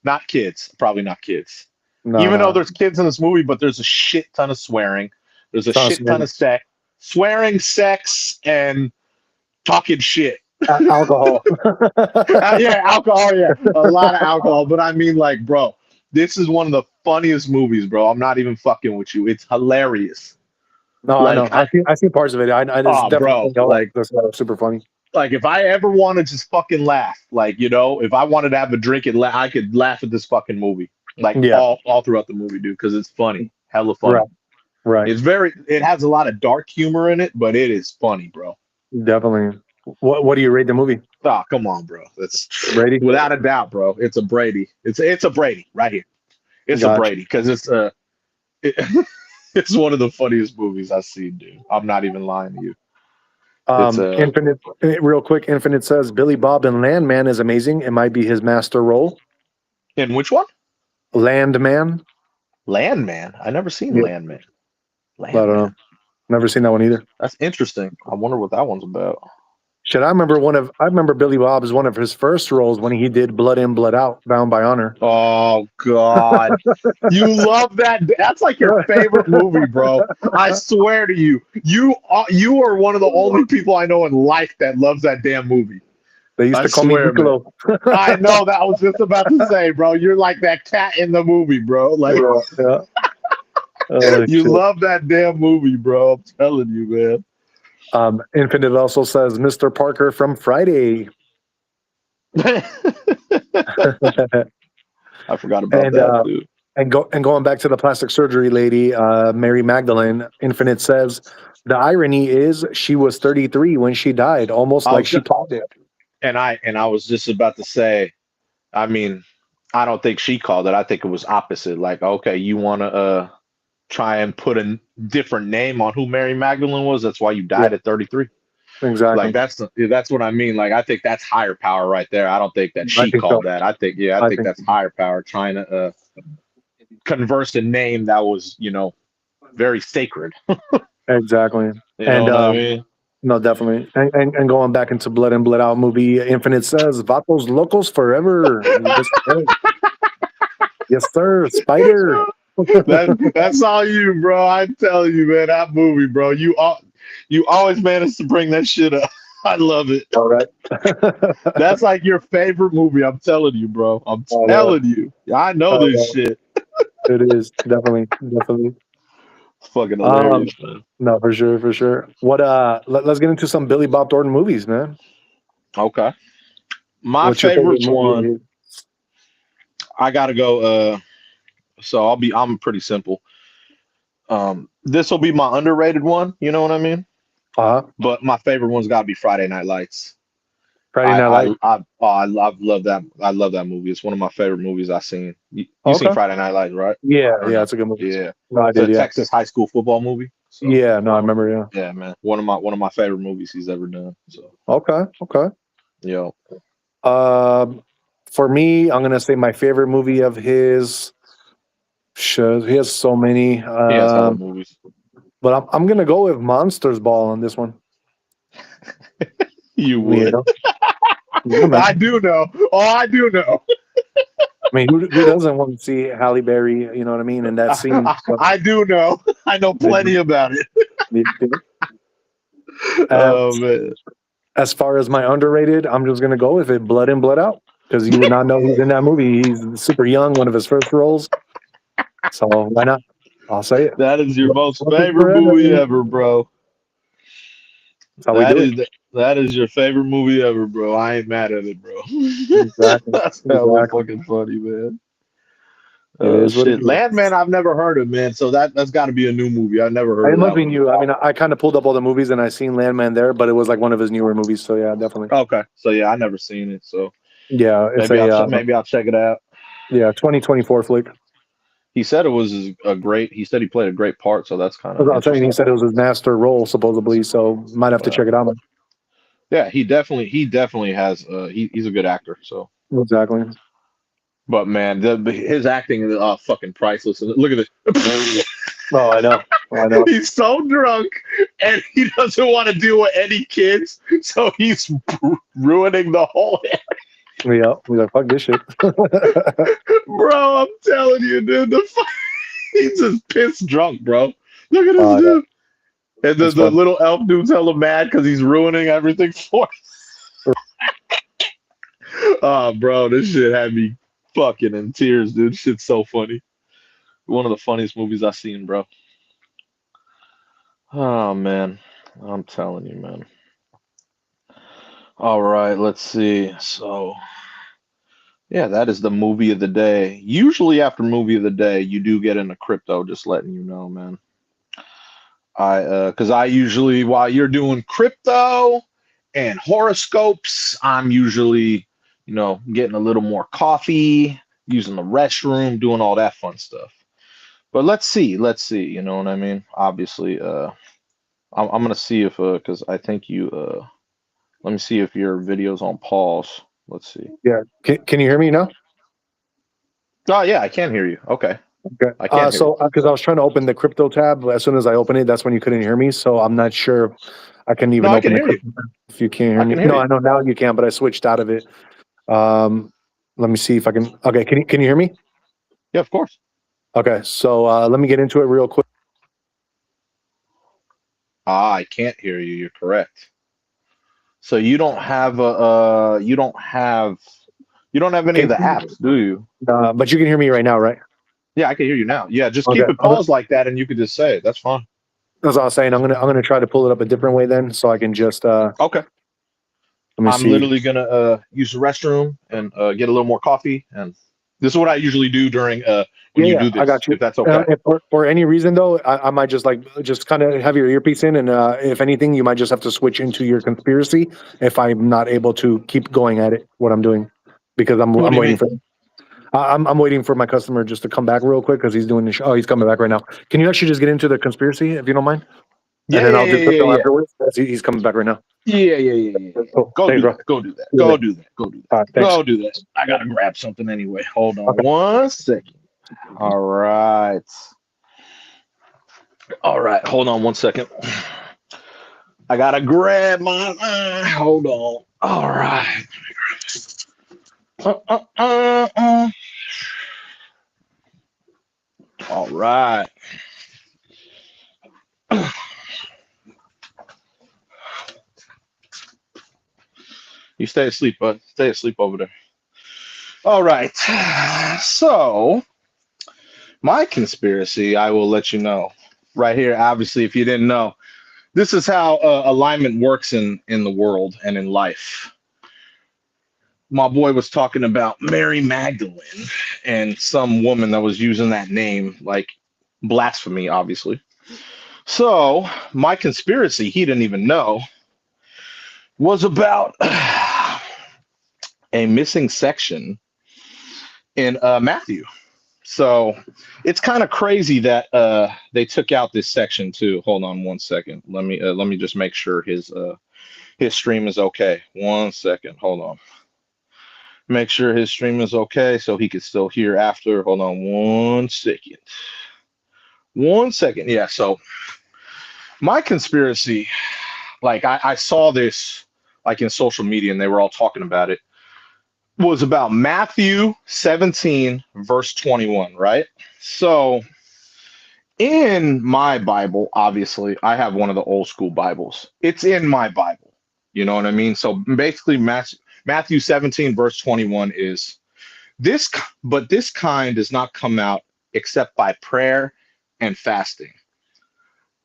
not kids, probably not kids. No, Even though no. there's kids in this movie, but there's a shit ton of swearing. There's a Sounds shit ton familiar. of swearing, sex, and talking shit. Alcohol. Yeah, alcohol. Yeah, a lot of alcohol. But I mean, like, bro, this is one of the funniest movies, bro. I'm not even fucking with you. It's hilarious. No, I know. Like, I see parts of it. I just definitely bro, think y'all like, that's super funny. if I ever want to just fucking laugh, like, if I wanted to have a drink and I could laugh at this fucking movie, like Yeah, all throughout the movie, dude, because it's funny, hella funny. right, right. It has a lot of dark humor in it, but it is funny, bro. Definitely. What do you rate the movie? Oh, come on, bro. That's Brady? without a doubt, bro. It's a Brady. It's a Brady right here. It's a Gotcha. Brady because it, it's one of the funniest movies I've seen, dude. I'm not even lying to you. It's Infinite, real quick. Infinite says Billy Bob in Landman is amazing. It might be his master role. in which one? Landman. Landman. I never seen Yeah, Landman. I don't know. Landman. Never seen that one either. That's interesting. I wonder what that one's about. Shit, I remember Billy Bob's one of his first roles when he did Blood In, Blood Out, Bound by Honor. Oh God, you love that. That's like your favorite movie, bro. I swear to you, you are one of the only people I know in life that loves that damn movie. They used I to call me swear, man. Niccolo. I know that. I was just about to say, bro. You're like that cat in the movie, bro. Like Yeah. Oh, you shit. love that damn movie, bro. I'm telling you, man. Infinite also says Mr. Parker from Friday. I forgot about and that too. Going back to the plastic surgery lady, Mary Magdalene. Infinite says the irony is she was 33 when she died, almost I like was she just, called it. and I was just about to say. I mean, I don't think she called it. I think it was opposite. Like, okay, you want to try and put a different name on who Mary Magdalene was. That's why you Yeah, died at 33. Like exactly. that's what I mean. Like I think that's higher power right there. I don't think that I she think so. called that. I think think that's higher power trying to converse a name that was very sacred. exactly. You know And what I mean? no, definitely. And going back into Blood In, Blood Out movie, Infinite says Vatos Locos forever. Yes, sir. Yes, sir. Spider. That's all you, bro. I'm telling you, man. That movie, bro. You always manage to bring that shit up. I love it. All right. That's like your favorite movie. I'm telling you, bro. I'm Oh, yeah. telling you. I know Oh, this yeah. shit. It is definitely. It's fucking Um, hilarious, man. no, for sure, for sure. Let's get into some Billy Bob Thornton movies, man. Okay. My What's your favorite favorite movie of one, his? I gotta go. So I'm pretty simple. This will be my underrated one. You know what I mean? But my favorite one's got to be Friday Night Lights. Friday Night Lights. I love that. I love that movie. It's one of my favorite movies I've seen. You Okay. seen Friday Night Lights, right? Yeah, Or yeah, no? it's a good movie. Yeah, No, I it's a did, yeah. Texas high school football movie. So, Yeah, no, I remember, yeah. yeah, man, one of my favorite movies he's ever done. So, Okay. yo, For me, I'm gonna say my favorite movie of his. Shit, he has so many. he has hella movies. But I'm gonna go with Monsters Ball on this one. You would. Yeah, man. I do know. Oh, I do know. I mean, who doesn't want to see Halle Berry? You know what I mean? In that scene. I do know. I know plenty about it. Oh man. As far as my underrated, I'm just gonna go with it. Blood In, Blood Out, because you would not know he's in that movie. He's super young, one of his first roles. So why not? I'll say it. That is your most favorite movie ever, bro. That's how we do it. That is your favorite movie ever, bro. I ain't mad at it, bro. Exactly. That's hella fucking funny, man. It is what it Shit, is. Landman, I've never heard of, man. So that's got to be a new movie. I've never heard It of must that be one. new. I mean, I kind of pulled up all the movies and I seen Landman there, but it was like one of his newer movies. So yeah, definitely. Okay, so yeah, I never seen it. So Yeah, it's maybe I'll check it out. yeah, 2024 flick. He said it was a great. He said he played a great part, so that's kind I of was saying he interesting. said it was his master role supposedly, so might have to check it out. Yeah, he definitely has. He's a good actor. So, Exactly. but man, his acting is fucking priceless. Look at this. Oh, I know. I know. He's so drunk, and he doesn't want to deal with any kids, so he's ruining the whole. Yeah, we like fuck this shit. Bro, I'm telling you, dude, he's just pissed drunk, bro. Look at this Yeah, dude. And that's the fun. little elf dude's hella mad because he's ruining everything for us. Oh, bro, this shit had me fucking in tears, dude. Shit's so funny. One of the funniest movies I've seen, bro. Oh, man. I'm telling you, man. All right, let's see. So, yeah, that is the movie of the day. Usually after movie of the day, you do get into crypto, just letting you know, man. Because I usually, while you're doing crypto and horoscopes, I'm usually, getting a little more coffee, using the restroom, doing all that fun stuff. But let's see, you know what I mean? Obviously, I'm gonna see if, because I think let me see if your video's on pause. Let's see. Yeah. Can you hear me now? Oh yeah, I can hear you. Okay, Okay. I can hear you. So because I was trying to open the crypto tab, but as soon as I open it, that's when you couldn't hear me. So I'm not sure I can No, even I can open the hear you. crypto tab if you can't hear I me. can hear No, you. I know now you can, but I switched out of it. Um, let me see if I can. Okay, can you hear me? Yeah, of course. Okay, so let me get into it real quick. I can't hear you. You're correct. So you don't have any of Can, the apps, do you? but you can hear me right now, right? Yeah, I can hear you now. Yeah, just Okay. keep it paused like that, and you can just say it. That's fine. As I was saying, I'm gonna try to pull it up a different way then, so I can just Okay. let me I'm see. literally gonna use the restroom and get a little more coffee, and this is what I usually do during when Yeah, you yeah, do I this, got you. if that's okay. If for any reason though, I might just kind of have your earpiece in, and if anything, you might just have to switch into your conspiracy if I'm not able to keep going at it. What I'm doing, because What I'm do you waiting mean? for I'm waiting for my customer just to come back real quick because he's doing the show. Oh, he's coming back right now. Can you actually just get into the conspiracy if you don't mind, and Yeah, then yeah, I'll do yeah, yeah, crypto yeah, afterwards. He's coming back right now. yeah, yeah, yeah, yeah, yeah. Cool. Go Thanks, do bro. that. Go do that. Yeah. Go do that. Go do that. All right, thanks. Go do that. I gotta grab something anyway. Hold on Okay. one second. All right. All right. Hold on one second. I gotta grab my. Hold on. All right. Uh, uh, uh, uh. All right. You stay asleep, bud. Stay asleep over there. All right. So, my conspiracy, I will let you know right here. Obviously, if you didn't know, this is how alignment works in the world and in life. My boy was talking about Mary Magdalene and some woman that was using that name, like blasphemy, obviously. So, my conspiracy, he didn't even know, was about a missing section in Matthew. So it's kind of crazy that they took out this section too. Hold on one second. Let me just make sure his stream is okay. One second. Hold on. Make sure his stream is okay so he can still hear after. Hold on one second. One second. Yeah. So my conspiracy, like I saw this like in social media and they were all talking about it, was about Matthew 17, verse 21, right? So in my Bible, obviously, I have one of the old school Bibles. It's in my Bible. You know what I mean? So basically, Matthew 17, verse 21 is this, but this kind does not come out except by prayer and fasting.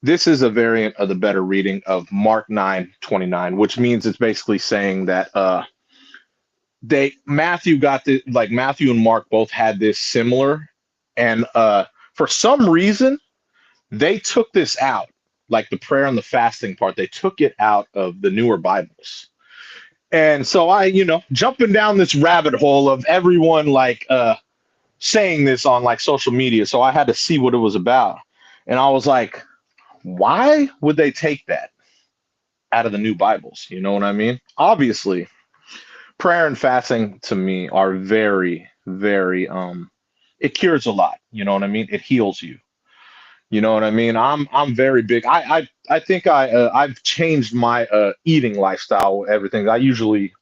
This is a variant of the better reading of Mark 9:29, which means it's basically saying that Matthew got the like Matthew and Mark both had this similar, and for some reason they took this out, like the prayer and the fasting part. They took it out of the newer Bibles. And so I, jumping down this rabbit hole of everyone like saying this on like social media, so I had to see what it was about. And I was like, why would they take that out of the new Bibles? You know what I mean? Obviously, prayer and fasting to me are very, very it cures a lot. You know what I mean? It heals you. You know what I mean? I'm very big. I think I've changed my eating lifestyle, everything. I usually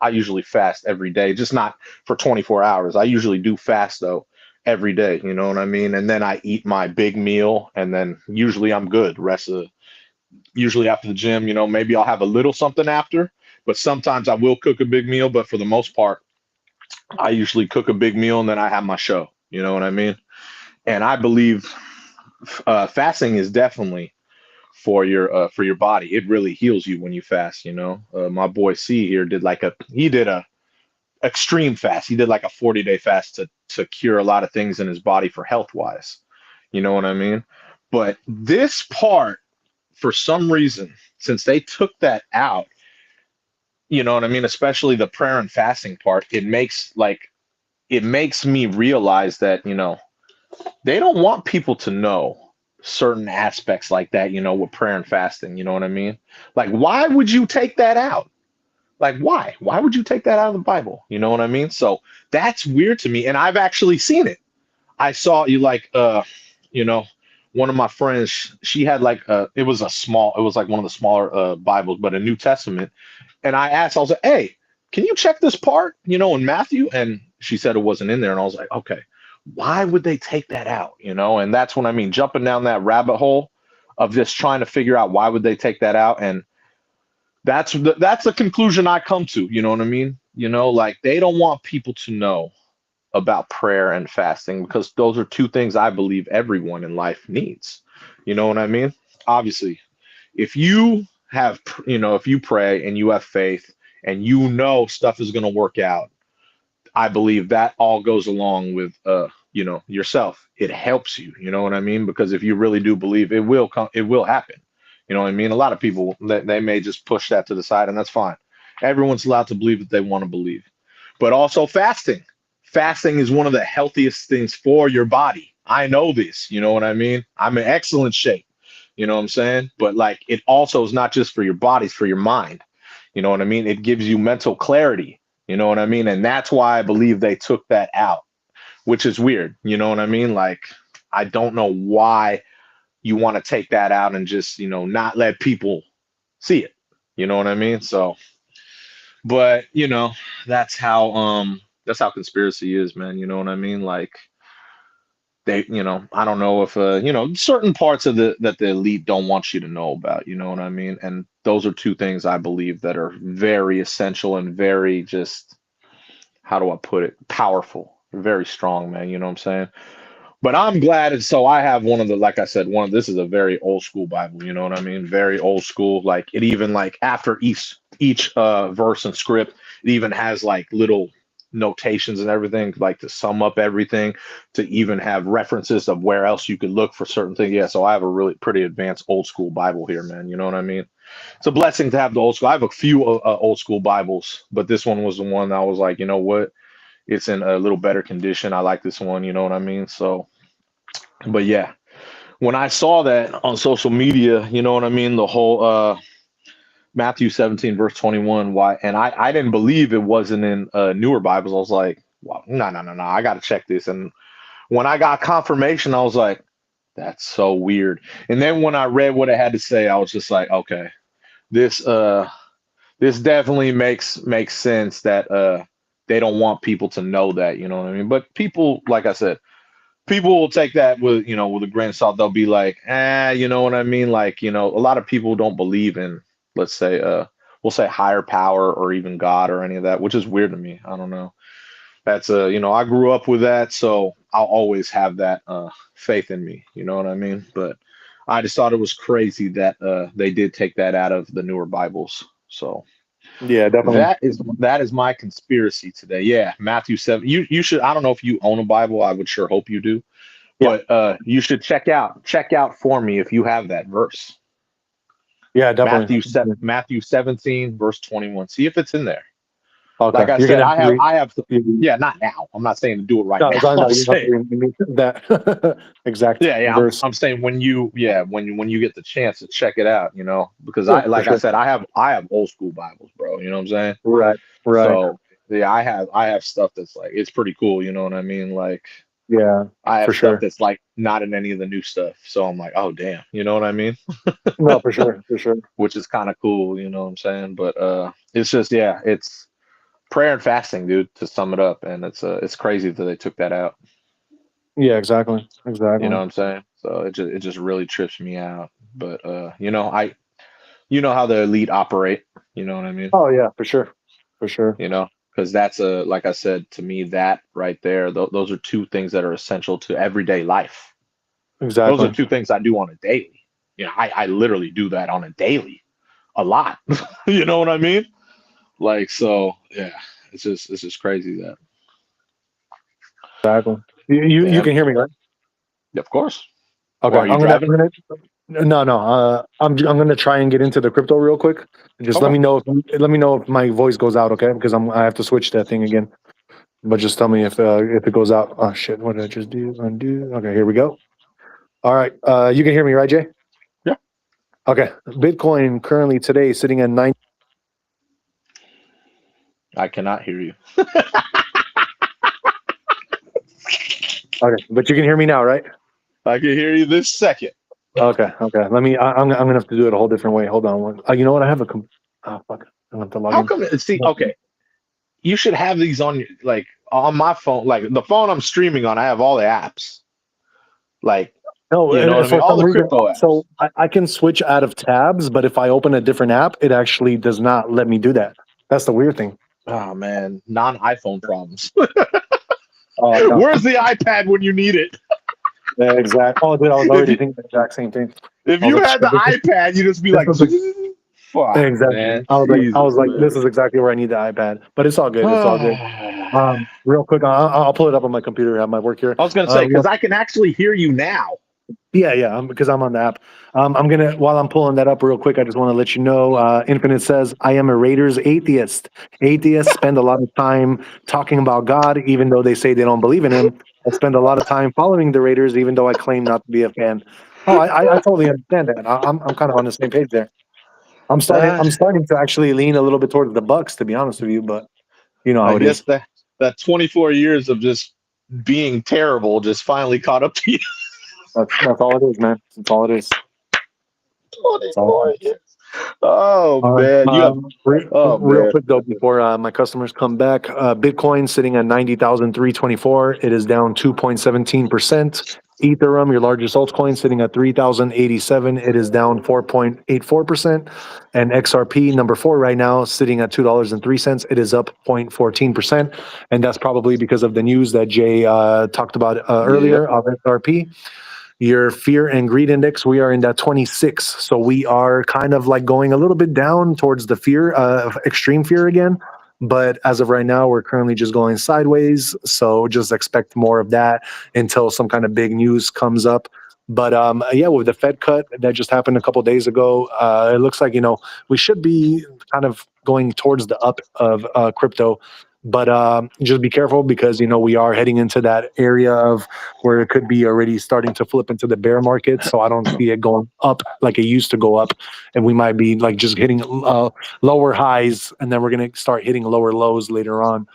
fast every day, just not for 24 hours. I usually do fast though every day, you know what I mean? And then I eat my big meal and then usually I'm good. Rest of usually after the gym, maybe I'll have a little something after, but sometimes I will cook a big meal, but for the most part, I usually cook a big meal and then I have my show, you know what I mean? And I believe fasting is definitely for your body. It really heals you when you fast. My boy C here did a extreme fast. He did like a 40-day fast to cure a lot of things in his body for health wise. You know what I mean? But this part, for some reason, since they took that out, you know what I mean? Especially the prayer and fasting part, it makes me realize that they don't want people to know certain aspects like that, with prayer and fasting, you know what I mean? Like, why would you take that out? Like, why? Why would you take that out of the Bible? You know what I mean? So that's weird to me. And I've actually seen it. I saw you like, you know, one of my friends, she had like, it was like one of the smaller Bibles, but a New Testament. And I was like, hey, can you check this part, in Matthew? And she said it wasn't in there. And I was like, okay, why would they take that out? And that's what I mean, jumping down that rabbit hole of just trying to figure out why would they take that out. And that's the conclusion I come to. You know what I mean? Like they don't want people to know about prayer and fasting because those are two things I believe everyone in life needs. You know what I mean? Obviously, if you if you pray and you have faith and stuff is going to work out, I believe that all goes along with yourself. It helps you, you know what I mean? Because if you really do believe it will come, it will happen. You know what I mean? A lot of people they may just push that to the side and that's fine. Everyone's allowed to believe what they want to believe. But also fasting. Fasting is one of the healthiest things for your body. I know this, you know what I mean? I'm in excellent shape. You know what I'm saying? But like it also is not just for your body, it's for your mind. You know what I mean? It gives you mental clarity. You know what I mean? And that's why I believe they took that out, which is weird. You know what I mean? Like, I don't know why you want to take that out and just, not let people see it. You know what I mean? So, but that's how conspiracy is, man. You know what I mean? Like I don't know if certain parts of the elite don't want you to know about, you know what I mean? And those are two things I believe that are very essential and very just, how do I put it? Powerful, very strong, man. You know what I'm saying? But I'm glad. So I have like I said, this is a very old school Bible. You know what I mean? Very old school. Like it even like after each verse and script, it even has like little notations and everything, like to sum up everything, to even have references of where else you could look for certain things. Yeah. So I have a really pretty advanced old school Bible here, man. You know what I mean? It's a blessing to have the old school. I have a few old school Bibles, but this one was the one that I was like, you know what? It's in a little better condition. I like this one. You know what I mean? So. But yeah, when I saw that on social media, you know what I mean, the whole Matthew 17 verse 21, why? And I didn't believe it wasn't in newer Bibles. I was like, well, no, I got to check this. And when I got confirmation, I was like, that's so weird. And then when I read what it had to say, I was just like, okay, this definitely makes sense that they don't want people to know that, you know what I mean? But people, like I said, people will take that with a grain of salt. They'll be like, you know what I mean? Like, a lot of people don't believe in, let's say, we'll say higher power or even God or any of that, which is weird to me. I don't know. That's I grew up with that, so I'll always have that faith in me. You know what I mean? But I just thought it was crazy that they did take that out of the newer Bibles. So Yeah, definitely. that is my conspiracy today. Yeah, Matthew 7. You should. I don't know if you own a Bible. I would sure hope you do. Yeah. But you should check out for me if you have that verse. Yeah, definitely. Matthew 17 verse 21. See if it's in there. Okay. Like I You're said, gonna have to I have, you- yeah, not now. I'm not saying to do it right no, now. no, no, I'm you have saying, to read that exact yeah. verse. I'm saying when you, when you get the chance to check it out, because Yeah, for like I sure. said, I have old school Bibles, bro. You know what I'm saying? Right. Right. So yeah, I have stuff that's like it's pretty cool. You know what I mean? Like Yeah, I have for stuff sure. that's like not in any of the new stuff. So I'm like, oh damn, you know what I mean? No, for sure. For sure. Which is kind of cool. You know what I'm saying? But it's just it's prayer and fasting, dude. To sum it up, and it's crazy that they took that out. Yeah, exactly. You know Exactly. what I'm saying? So it just really trips me out. But you know how the elite operate. You know what I mean? Oh yeah, for sure. For sure. Because that's like I said, to me, that right there, those are two things that are essential to everyday life. Those are Exactly. two things I do on a daily. I literally do that on a daily, a lot. You know what I mean? Like, so yeah, it's just crazy that. Exactly. You Yeah, can hear me, right? of course. Okay. Well, are you driving? No. I'm gonna try and get into the crypto real quick. Just Okay. let me know if my voice goes out, okay? Because I have to switch that thing again. But just tell me if it goes out. Oh shit! What did I just do? Undo. Okay, here we go. All right. You can hear me, right, Jay? Yeah. Okay. Bitcoin currently today sitting at 9. I cannot hear you. Okay, but you can hear me now, right? I can hear you this second. Okay. Okay. Let me. I'm gonna have to do it a whole different way. Hold on. You know what? I have a. Oh fuck! I have to log How in. come? See, okay, you should have these on your like on my phone, like the phone I'm streaming on. I have all the apps, like No, you know what I mean, for all some the reason, crypto apps. so I can switch out of tabs, but if I open a different app, it actually does not let me do that. That's the weird thing. Oh man, non-iPhone problems. Oh no, Where's the iPad when you need it? yeah, exactly. Oh, dude, I was If already you thinking the exact same thing. if I was you like, had shit, the iPad, you just be this like, is the fuck, exactly. man, I Jesus, was like, man. this is exactly where I need the iPad. But it's all good. It's all good. Real quick, I'll pull it up on my computer. I have my work here. I was gonna say because I can actually hear you now. Yeah, because I'm on the app. I'm gonna while I'm pulling that up real quick, I just want to let you know. Infinite says I am a Raiders atheist. Atheists spend a lot of time talking about God, even though they say they don't believe in Him. I spend a lot of time following the Raiders, even though I claim not to be a fan. Oh, I totally understand that. I'm kind of on the same page there. Uh, I'm starting to actually lean a little bit towards the Bucks, to be honest with you. But you know I how it guess is. that 24 years of just being terrible just finally caught up to you. That's all it is, man. That's all it is. That's all it 24 is. years. Oh man, you have. Oh Real man. quick though, before my customers come back, Bitcoin sitting at 90,324. It is down 2.17%. Ethereum, your largest altcoin, sitting at 3,087. It is down 4.84%. And XRP, number 4 right now, sitting at $2.03. It is up 0.14%. And that's probably because of the news that Jay talked about Yep. earlier of XRP. Your fear and greed index, we are in that 26. So we are kind of like going a little bit down towards the fear, extreme fear again. But as of right now, we're currently just going sideways. So just expect more of that until some kind of big news comes up. But yeah, with the Fed cut that just happened a couple of days ago, it looks like, we should be kind of going towards the up of crypto. But just be careful because, we are heading into that area of where it could be already starting to flip into the bear market. So I don't see it going up like it used to go up. And we might be like just hitting lower highs, and then we're going to start hitting lower lows later on.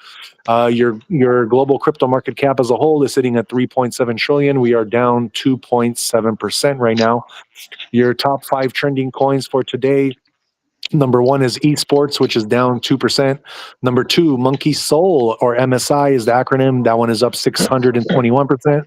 Your global crypto market cap as a whole is sitting at 3.7 trillion. We are down 2.7% right now. Your top 5 trending coins for today. Number 1 is esports, which is down 2%. Number 2, Monkey Soul, or MSI is the acronym. That one is up 621%.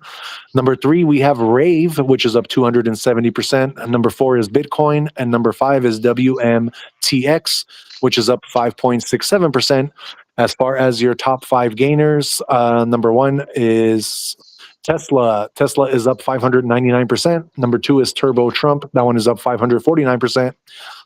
Number 3, we have Rave, which is up 270%. And number 4 is Bitcoin. And number 5 is WMTX, which is up 5.67%. As far as your top 5 gainers, number 1 is Tesla. Tesla is up 599%. Number 2 is Turbo Trump. That one is up 549%.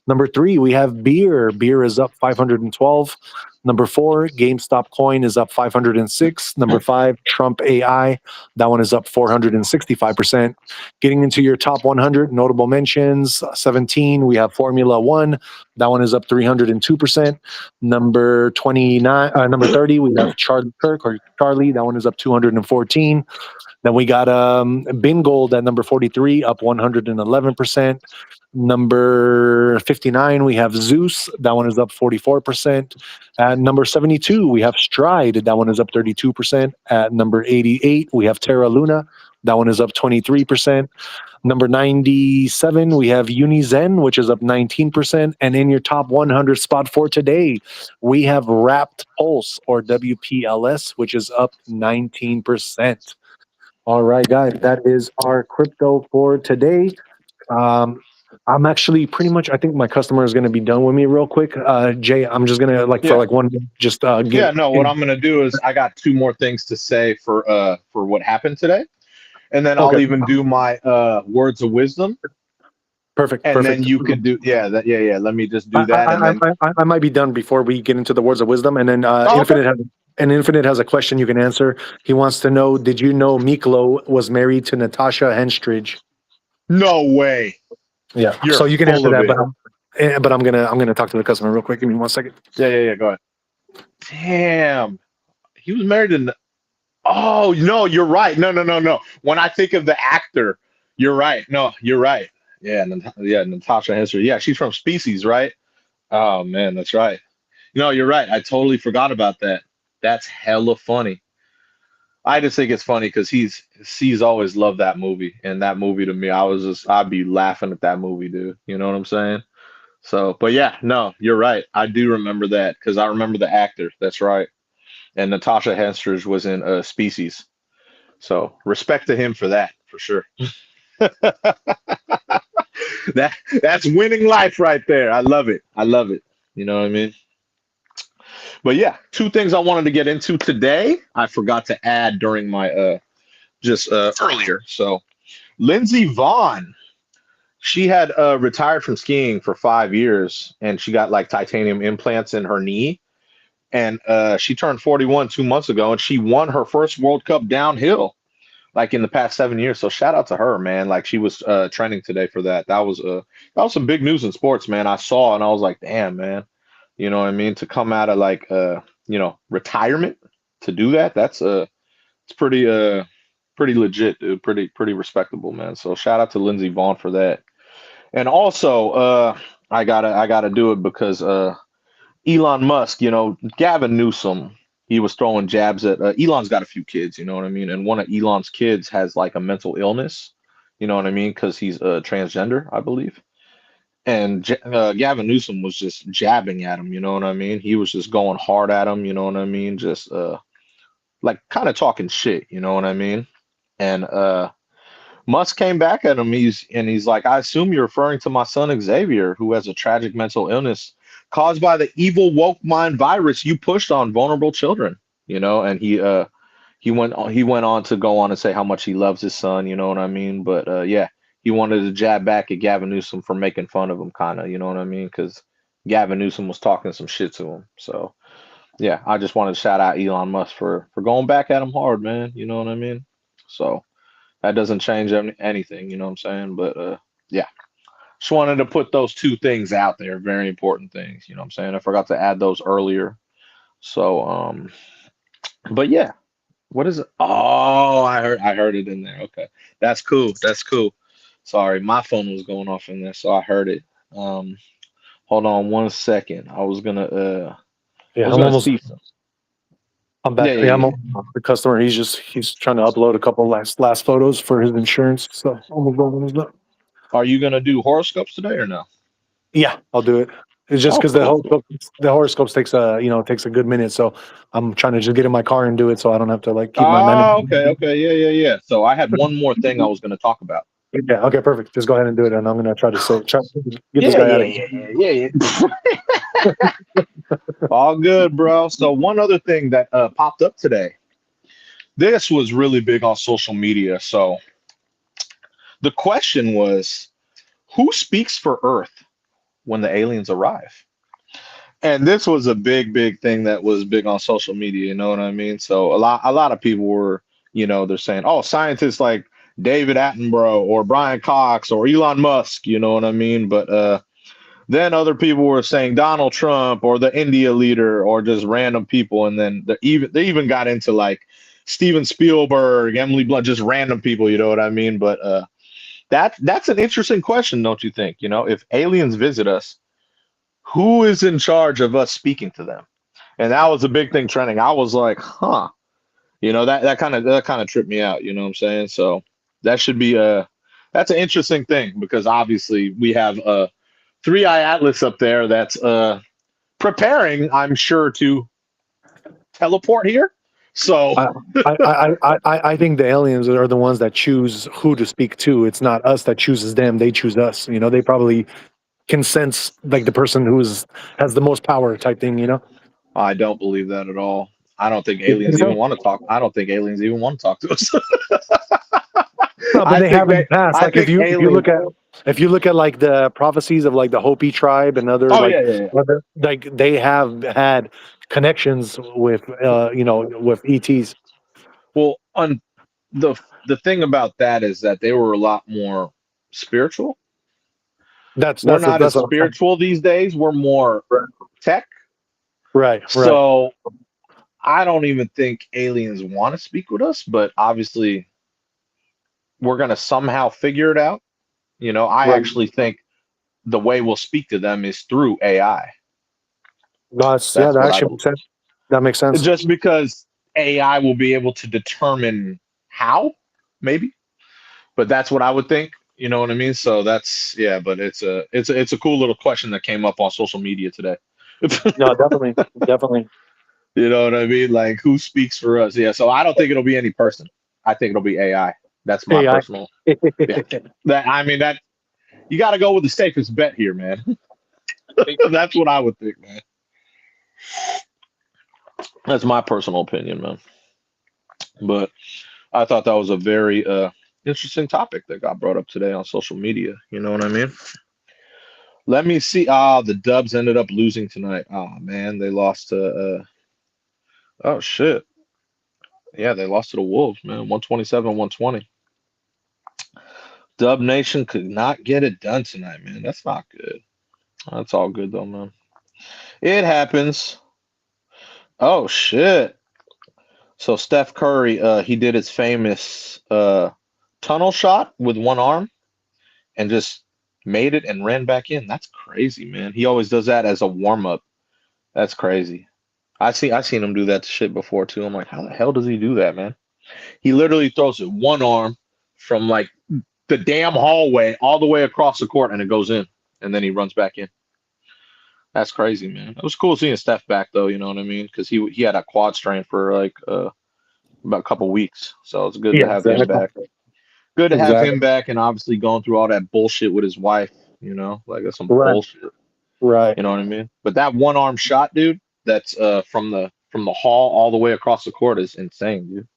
Number 3, we have beer. Beer is up 512. Number 4, GameStop coin is up 506. Number 5, Trump AI. That one is up 465%. Getting into your top 100 notable mentions, 17, we have Formula One. That one is up 302%. Number 29, number 30, we have Charlie Kirk or Charlie. That one is up 214. Then we got Bingold at number 43, up 111%. Number 59, we have Zeus. That one is up 44%. At number 72, we have Stride. That one is up 32%. At number 88, we have Terra Luna. That one is up 23%. Number 97, we have Unizen, which is up 19%. And in your top 100 spot for today, we have Wrapped Pulse or WPLS, which is up 19%. All right, guys, that is our crypto for today. I'm actually pretty much, I think my customer is going to be done with me real quick. Jay, I'm just going to for like one, just yeah, no, what I'm going to do is I got 2 more things to say for what happened today. And then I'll even do my words of wisdom. Perfect. And then you could do, let me just do that. I might be done before we get into the words of wisdom. And then Infinite has a question you can answer. He wants to know, did you know Miklo was married to Natasha Henstridge? No way. Yeah. So you can answer that, but I'm gonna talk to the customer real quick. Give me 1 second. Yeah. Go ahead. Damn. He was married to. Oh no, you're right. No. When I think of the actor, you're right. No, you're right. Yeah, Natasha Henstridge. Yeah, she's from Species, right? Oh man, that's right. No, you're right. I totally forgot about that. That's hella funny. I just think it's funny because he's always loved that movie, and that movie to me, I'd be laughing at that movie, dude. You know what I'm saying? So, but yeah, no, you're right. I do remember that because I remember the actor. That's right. And Natasha Henstridge was in Species. So respect to him for that, for sure. That's winning life right there. I love it. You know what I mean? But yeah, 2 things I wanted to get into today. I forgot to add during my earlier. So Lindsey Vonn, she had retired from skiing for 5 years, and she got like titanium implants in her knee. And she turned 41 2 months ago, and she won her first World Cup downhill, like in the past 7 years. So shout out to her, man. Like she was trending today for that. That was some big news in sports, man. I saw and I was like, damn, man. You know what I mean? To come out of like retirement to do that, it's pretty legit, dude. Pretty respectable, man. So shout out to Lindsey Vonn for that. And also I gotta do it because Elon Musk, Gavin Newsom, he was throwing jabs at Elon's got a few kids, you know what I mean? And one of Elon's kids has like a mental illness, you know what I mean? Because he's transgender, I believe. And Gavin Newsom was just jabbing at him, you know what I mean? He was just going hard at him, you know what I mean? Just like kind of talking shit, you know what I mean? And Musk came back at him. He's like, I assume you're referring to my son Xavier, who has a tragic mental illness caused by the evil woke mind virus you pushed on vulnerable children, and he went on to go on and say how much he loves his son, you know what I mean? But yeah, he wanted to jab back at Gavin Newsom for making fun of him, kind of, you know what I mean? Because Gavin Newsom was talking some shit to him. So yeah, I just wanted to shout out Elon Musk for going back at him hard, man. You know what I mean? So that doesn't change anything, you know what I'm saying? But yeah, just wanted to put those 2 things out there, very important things, you know what I'm saying? I forgot to add those earlier. So but yeah, what is it? Oh, I heard it in there. Okay. That's cool. Sorry, my phone was going off in there, so I heard it. Hold on 1 second. I was gonna I'm back. Yeah. I'm the customer. He's trying to upload a couple last photos for his insurance. So Are you gonna do horoscopes today or no? Yeah, I'll do it. It's just because the horoscopes takes a good minute. So I'm trying to just get in my car and do it, so I don't have to like keep my mind. Okay, yeah. So I had one more thing I was gonna talk about. Yeah. Okay. Perfect. Just go ahead and do it, and I'm gonna try to get this guy out of here. Yeah. All good, bro. So one other thing that popped up today. This was really big on social media. So the question was, who speaks for Earth? when the aliens arrive. And this was a big thing that was big on social media, you know what I mean? So a lot of people were, they're saying, oh, scientists like David Attenborough or Brian Cox or Elon Musk, you know what I mean? But then other people were saying Donald Trump or the India leader or just random people. And then they even got into like Steven Spielberg, Emily Blunt, just random people, you know what I mean? But that's an interesting question, don't you think? If aliens visit us, who is in charge of us speaking to them? And that was a big thing trending. I was like, huh. That kind of tripped me out, you know what I'm saying? So that should be that's an interesting thing because obviously we have Three-Eye Atlas up there that's preparing, I'm sure, to teleport here. So I think the aliens are the ones that choose who to speak to. It's not us that chooses them. They choose us. They probably can sense like the person has the most power type thing. I don't believe that at all. I don't think You think aliens even so? want to talk. I don't think aliens even want to talk to us. No, but I they think have in the they. past. I Like if think you aliens. look at like the prophecies of like the Hopi tribe and other Oh like yeah, yeah, yeah. like they have had connections with with ETs. Well, on the thing about that is that they were a lot more spiritual. That's We're that's not as that's what I'm saying. spiritual these days. We're more tech. Right. So I don't even think aliens want to speak with us, but obviously we're gonna somehow figure it out. I Right. actually think the way we'll speak to them is through AI. No, yeah, That's that what I actually believe. makes sense. That makes sense. Just because AI will be able to determine how, maybe, but that's what I would think. You know what I mean? So that's yeah, but it's a cool little question that came up on social media today. No, definitely. You know what I mean? Like who speaks for us? Yeah. So I don't think it'll be any person. I think it'll be AI. That's my AI. personal. Yeah. That I mean that you got to go with the safest bet here, man. That's what I would think, man. That's my personal opinion, man. But I thought that was a very interesting topic that got brought up today on social media. You know what I mean? Let me see. The Dubs ended up losing tonight. Oh man, they lost to. Oh shit. Yeah, they lost to the Wolves, man. 127-120. Dub Nation could not get it done tonight, man. That's not good. That's all good though, man. It happens. Oh shit. So Steph Curry, he did his famous tunnel shot with one arm and just made it and ran back in. That's crazy, man. He always does that as a warm up. That's crazy. I seen him do that shit before too. I'm like, how the hell does he do that, man? He literally throws it one arm from like the damn hallway all the way across the court and it goes in, and then he runs back in. That's crazy, man. It was cool seeing Steph back though. You know what I mean? Because he had a quad strain for like about a couple weeks, so it's good to Yeah, have him exactly. back. Good to have Exactly. him back, and obviously going through all that bullshit with his wife. Like that's some Right. bullshit. Right. You know what I mean? But that one arm shot, dude, that's from the hall all the way across the court is insane, dude.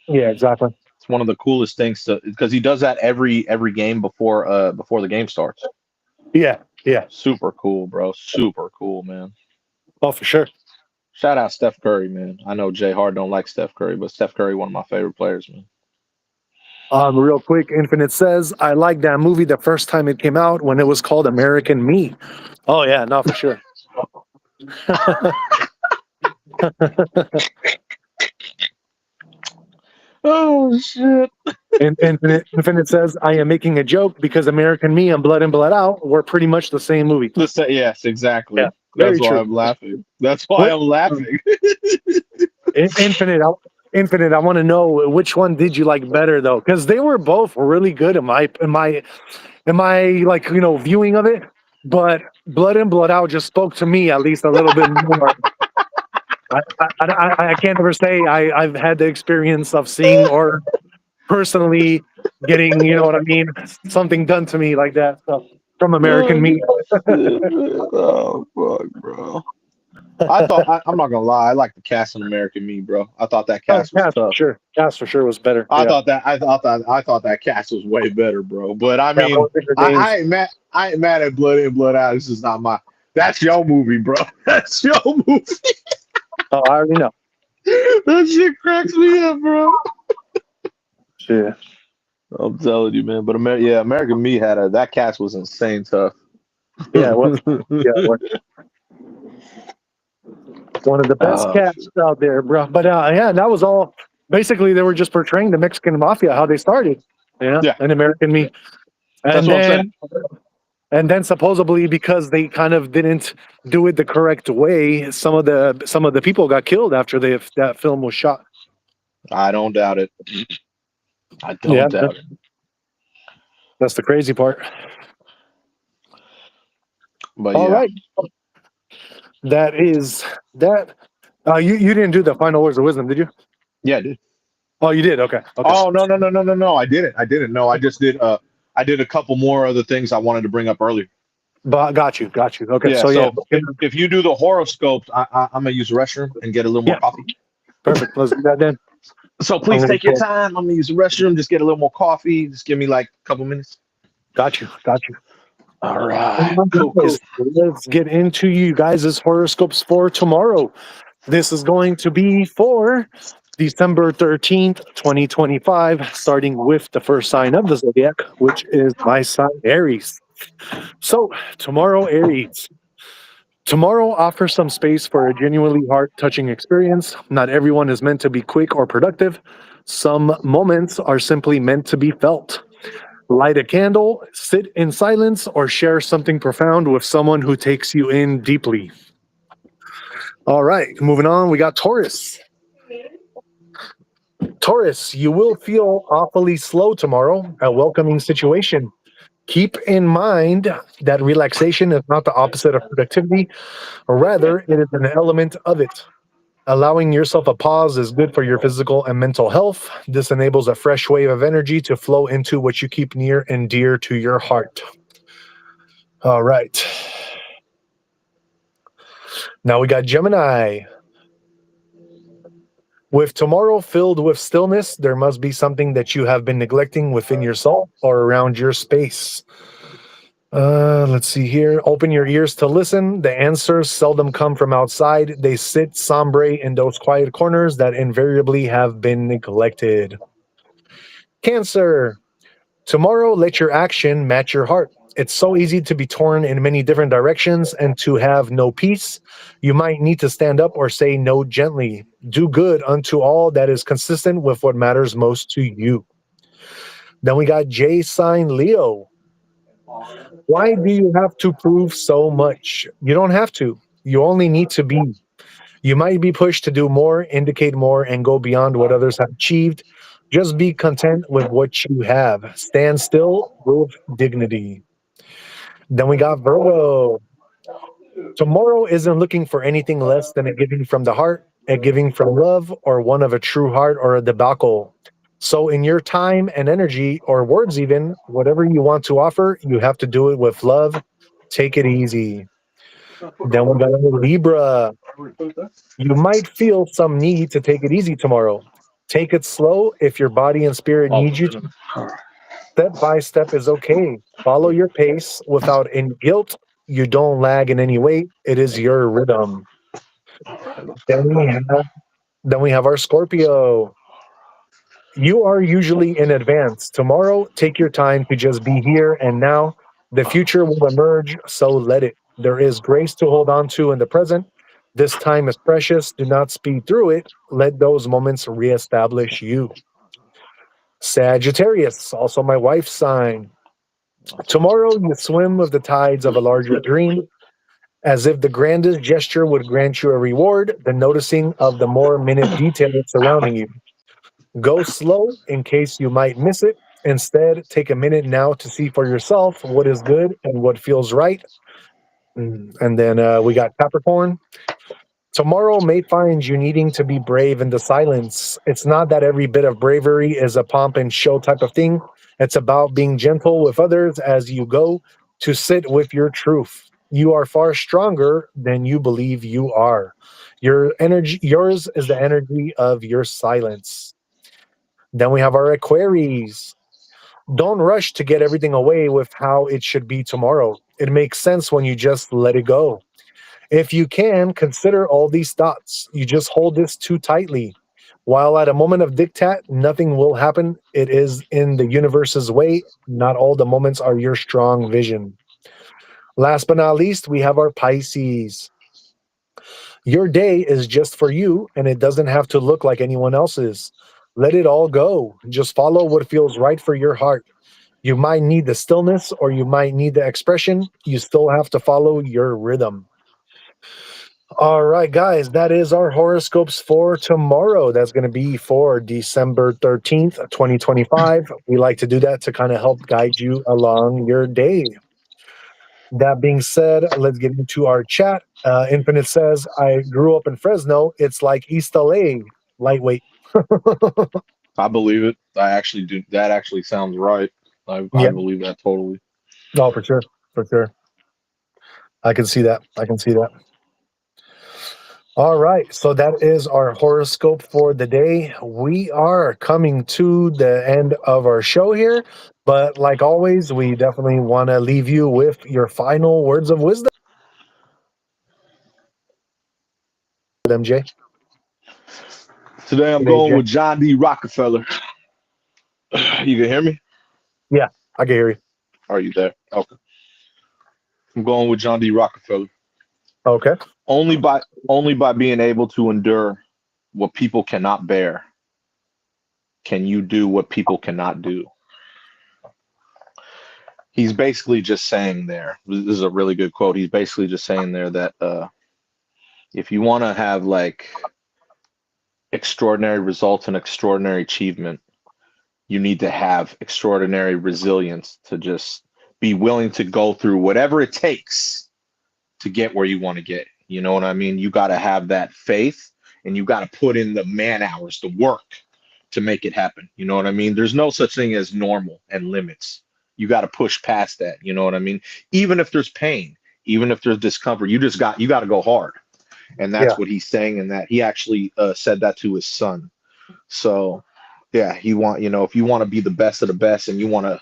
Yeah, exactly. It's one of the coolest things to because he does that every game before the game starts. Yeah. Yeah. Super cool, bro. Super cool, man. Oh, for sure. Shout out Steph Curry, man. I know Jay Hard don't like Steph Curry, but Steph Curry, one of my favorite players, man. Real quick, Infinite says, I liked that movie the first time it came out when it was called American Me. Oh, yeah, no, for sure. Oh shit. Infinite says, I am making a joke because American Me and Blood In, Blood Out were pretty much the same movie. Yes, Yeah, exactly. That's very why true. I'm laughing. That's why What? I'm laughing. Infinite, Infinite, I want to know which one did you like better, though? Because they were both really good in my like, viewing of it. But Blood In, Blood Out just spoke to me at least a little bit more. I can't ever say I've had the experience of seeing or personally getting, you know what I mean, something done to me like that. So from American Oh, Me. shit, man. Oh fuck, bro. I'm not gonna lie, I like the cast in American Me, bro. I thought that Oh, cast was tough. Cast for sure was better. I Yeah. thought that I thought that cast was way better, bro. But I Yeah, mean, more bigger games. I ain't mad at Blood In, Blood Out. This is not my. That's your movie, bro. That's your movie. Oh, I already know. That shit cracks me up, bro. Shit. I'm telling you, man. But American Me had that cast was insane tough. Yeah, well, yeah, one of the best Oh, casts out there, bro. But yeah, that was all. Basically, they were just portraying the Mexican mafia, how they started. Yeah, yeah, in American Me, that's and what I'm saying. then supposedly because they kind of didn't do it the correct way, some of the people got killed after that film was shot. I don't doubt it. I Yeah, don't doubt it. that's the crazy part. But All yeah, right, that is that. You didn't do the final words of wisdom, did you? yeah, dude. Oh, you did. Okay. Okay. Oh no! I didn't. No, I just did. I did a couple more other things I wanted to bring up earlier. But got you. Okay. Yeah. So yeah. So if you do the horoscopes, I'm gonna use the restroom and get a little more Yeah. coffee. Perfect. Let's do that then. So please I'm gonna take your go. time. I'm gonna use the restroom. Just get a little more coffee. Just give me like a couple minutes. Got you. All right. Cool. Let's get into you guys' horoscopes for tomorrow. This is going to be for December 13th, 2025, starting with the first sign of the zodiac, which is my sign, Aries. So, tomorrow, Aries. Tomorrow offers some space for a genuinely heart-touching experience. Not everyone is meant to be quick or productive. Some moments are simply meant to be felt. Light a candle, sit in silence, or share something profound with someone who takes you in deeply. All right, moving on, we got Taurus. Taurus, you will feel awfully slow tomorrow, a welcoming situation. Keep in mind that relaxation is not the opposite of productivity, or rather, it is an element of it. Allowing yourself a pause is good for your physical and mental health. This enables a fresh wave of energy to flow into what you keep near and dear to your heart. All right. Now we got Gemini. With tomorrow filled with stillness, there must be something that you have been neglecting within yourself or around your space. Let's see here. Open your ears to listen. The answers seldom come from outside. They sit sombre in those quiet corners that invariably have been neglected. Cancer. Tomorrow, let your action match your heart. It's so easy to be torn in many different directions and to have no peace. You might need to stand up or say no gently. Do good unto all that is consistent with what matters most to you. Then we got J sign Leo. Why do you have to prove so much? You don't have to. You only need to be. You might be pushed to do more, indicate more, and go beyond what others have achieved. Just be content with what you have. Stand still with dignity. Then we got Virgo. Tomorrow isn't looking for anything less than a giving from the heart, a giving from love, or one of a true heart or a debacle. So, in your time and energy, or words even, whatever you want to offer, you have to do it with love. Take it easy. Then we got Libra. You might feel some need to take it easy tomorrow. Take it slow if your body and spirit need you to. Step by step is okay. Follow your pace without any guilt. You don't lag in any way. It is your rhythm. Then we have, then we have our Scorpio. You are usually in advance. Tomorrow, take your time to just be here and now. The future will emerge, so let it. There is grace to hold on to in the present. This time is precious. Do not speed through it. Let those moments reestablish you. Sagittarius, also my wife's sign. Tomorrow, you swim with the tides of a larger dream. As if the grandest gesture would grant you a reward, the noticing of the more minute details surrounding you. Go slow in case you might miss it. Instead, take a minute now to see for yourself what is good and what feels right. And then we got Capricorn. Tomorrow may find you needing to be brave in the silence. It's not that every bit of bravery is a pomp and show type of thing. It's about being gentle with others as you go to sit with your truth. You are far stronger than you believe you are. Yours is the energy of your silence. Then we have our Aquaries. Don't rush to get everything away with how it should be tomorrow. It makes sense when you just let it go. If you can, consider all these thoughts. You just hold this too tightly. While at a moment of diktat, nothing will happen. It is in the universe's way. Not all the moments are your strong vision. Last but not least, we have our Pisces. Your day is just for you, and it doesn't have to look like anyone else's. Let it all go. Just follow what feels right for your heart. You might need the stillness or you might need the expression. You still have to follow your rhythm. All right, guys, that is our horoscopes for tomorrow. That's going to be for December 13th, 2025. We like to do that to kind of help guide you along your day. That being said, let's get into our chat. Infinite says, I grew up in Fresno. It's like East LA, lightweight. I believe it. I actually do. That actually sounds right. I Yeah, believe that totally. no, for sure. For sure. I can see that. I can see that. All right. So that is our horoscope for the day. We are coming to the end of our show here. But like always, we definitely want to leave you with your final words of wisdom, MJ. Today I'm Today, going Jay. with John D. Rockefeller. You can hear me? Yeah, I can hear you. Are you there? Okay. I'm going with John D. Rockefeller. Okay. Only by being able to endure what people cannot bear can you do what people cannot do. He's basically just saying there. This is a really good quote. He's basically just saying there that if you want to have like extraordinary results and extraordinary achievement, you need to have extraordinary resilience to just be willing to go through whatever it takes to get where you want to get. You know what I mean? You got to have that faith and you got to put in the man hours, the work to make it happen. You know what I mean? There's no such thing as normal and limits. You got to push past that. You know what I mean? Even if there's pain, even if there's discomfort, you got to go hard. And Yeah. that's what he's saying. And that he actually said that to his son. So yeah, if you want to be the best of the best and you want to,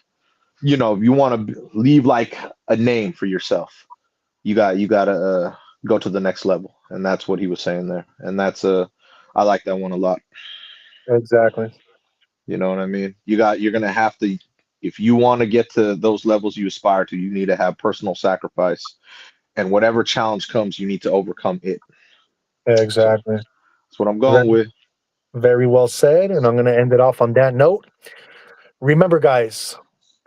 if you want to leave like a name for yourself, you got to go to the next level. And that's what he was saying there. And I like that one a lot. Exactly. You know what I mean? You're going to have to, if you want to get to those levels you aspire to, you need to have personal sacrifice, and whatever challenge comes, you need to overcome it. So Exactly. that's what I'm Very, going with. very well said. And I'm going to end it off on that note. Remember, guys,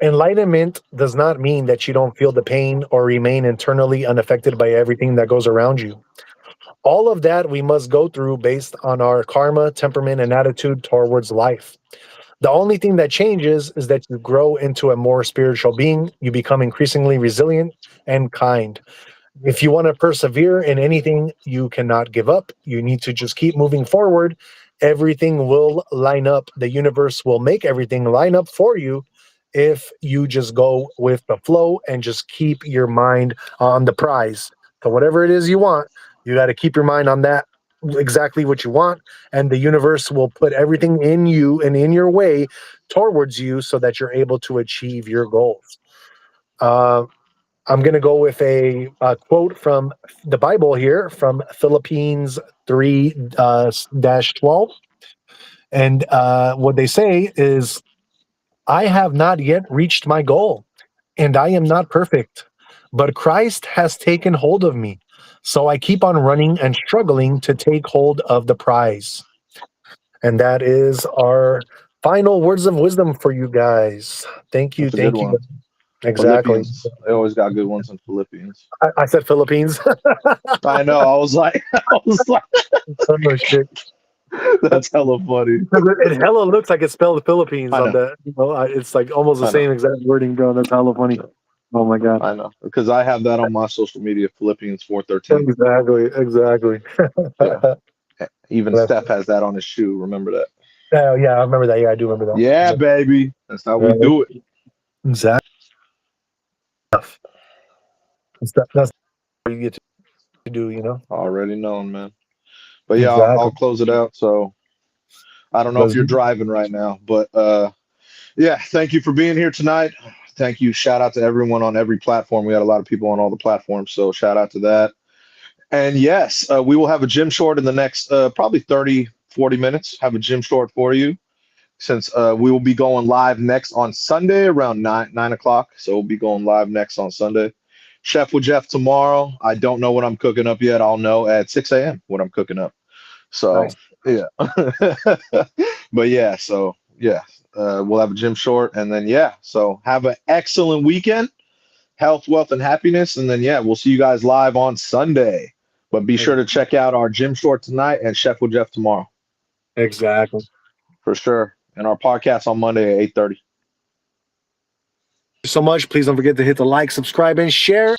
enlightenment does not mean that you don't feel the pain or remain internally unaffected by everything that goes around you. All of that we must go through based on our karma, temperament, and attitude towards life. The only thing that changes is that you grow into a more spiritual being. You become increasingly resilient and kind. If you want to persevere in anything, you cannot give up. You need to just keep moving forward. Everything will line up. The universe will make everything line up for you if you just go with the flow and just keep your mind on the prize. So, whatever it is you want, you got to keep your mind on that, exactly what you want. And the universe will put everything in you and in your way towards you so that you're able to achieve your goals. Uh, I'm going to go with a quote from the Bible here from Philippines 3 12. And what they say is, I have not yet reached my goal, and I am not perfect, but Christ has taken hold of me. So I keep on running and struggling to take hold of the prize. And that is our final words of wisdom for you guys. Thank you. That's a good Thank you. one. Exactly. Philippians. They always got good ones in Philippians. I said Philippines. I know. I was like, I was like, Oh, shit. that's hella funny. It hella looks like it's spelled Philippines I on know. the, it's like almost the I know. same exact wording, bro. That's hella funny. Oh my God. I know. Because I have that on my social media, Philippians 4:13. Exactly. Exactly. Yeah. Even Steph has that on his shoe. Remember that? Oh, yeah, I remember that. Yeah, I do remember Yeah, that. baby. That's how we Right. do it. Exactly. That's you get to do, you know? Already known, man. But yeah, I'll Exactly. close it out. So I don't know if Let's you're do- driving right now, but yeah, thank you for being here tonight. Thank you. Shout out to everyone on every platform. We had a lot of people on all the platforms, so shout out to that. And yes, we will have a gym short in the next probably 30, 40 minutes. Have a gym short for you since we will be going live next on Sunday around 9 o'clock. So we'll be going live next on Sunday. Chef with Jeff tomorrow. I don't know what I'm cooking up yet. I'll know at 6 a.m. what I'm cooking up. So Nice. yeah, but yeah, so yeah, we'll have a gym short, and then yeah, so have an excellent weekend, health, wealth, and happiness, and then yeah, we'll see you guys live on Sunday. But be sure to check out our gym short tonight and Chef with Jeff tomorrow Exactly. for sure, and our podcast on Monday at 8:30. So much. Please don't forget to hit the like, subscribe, and share.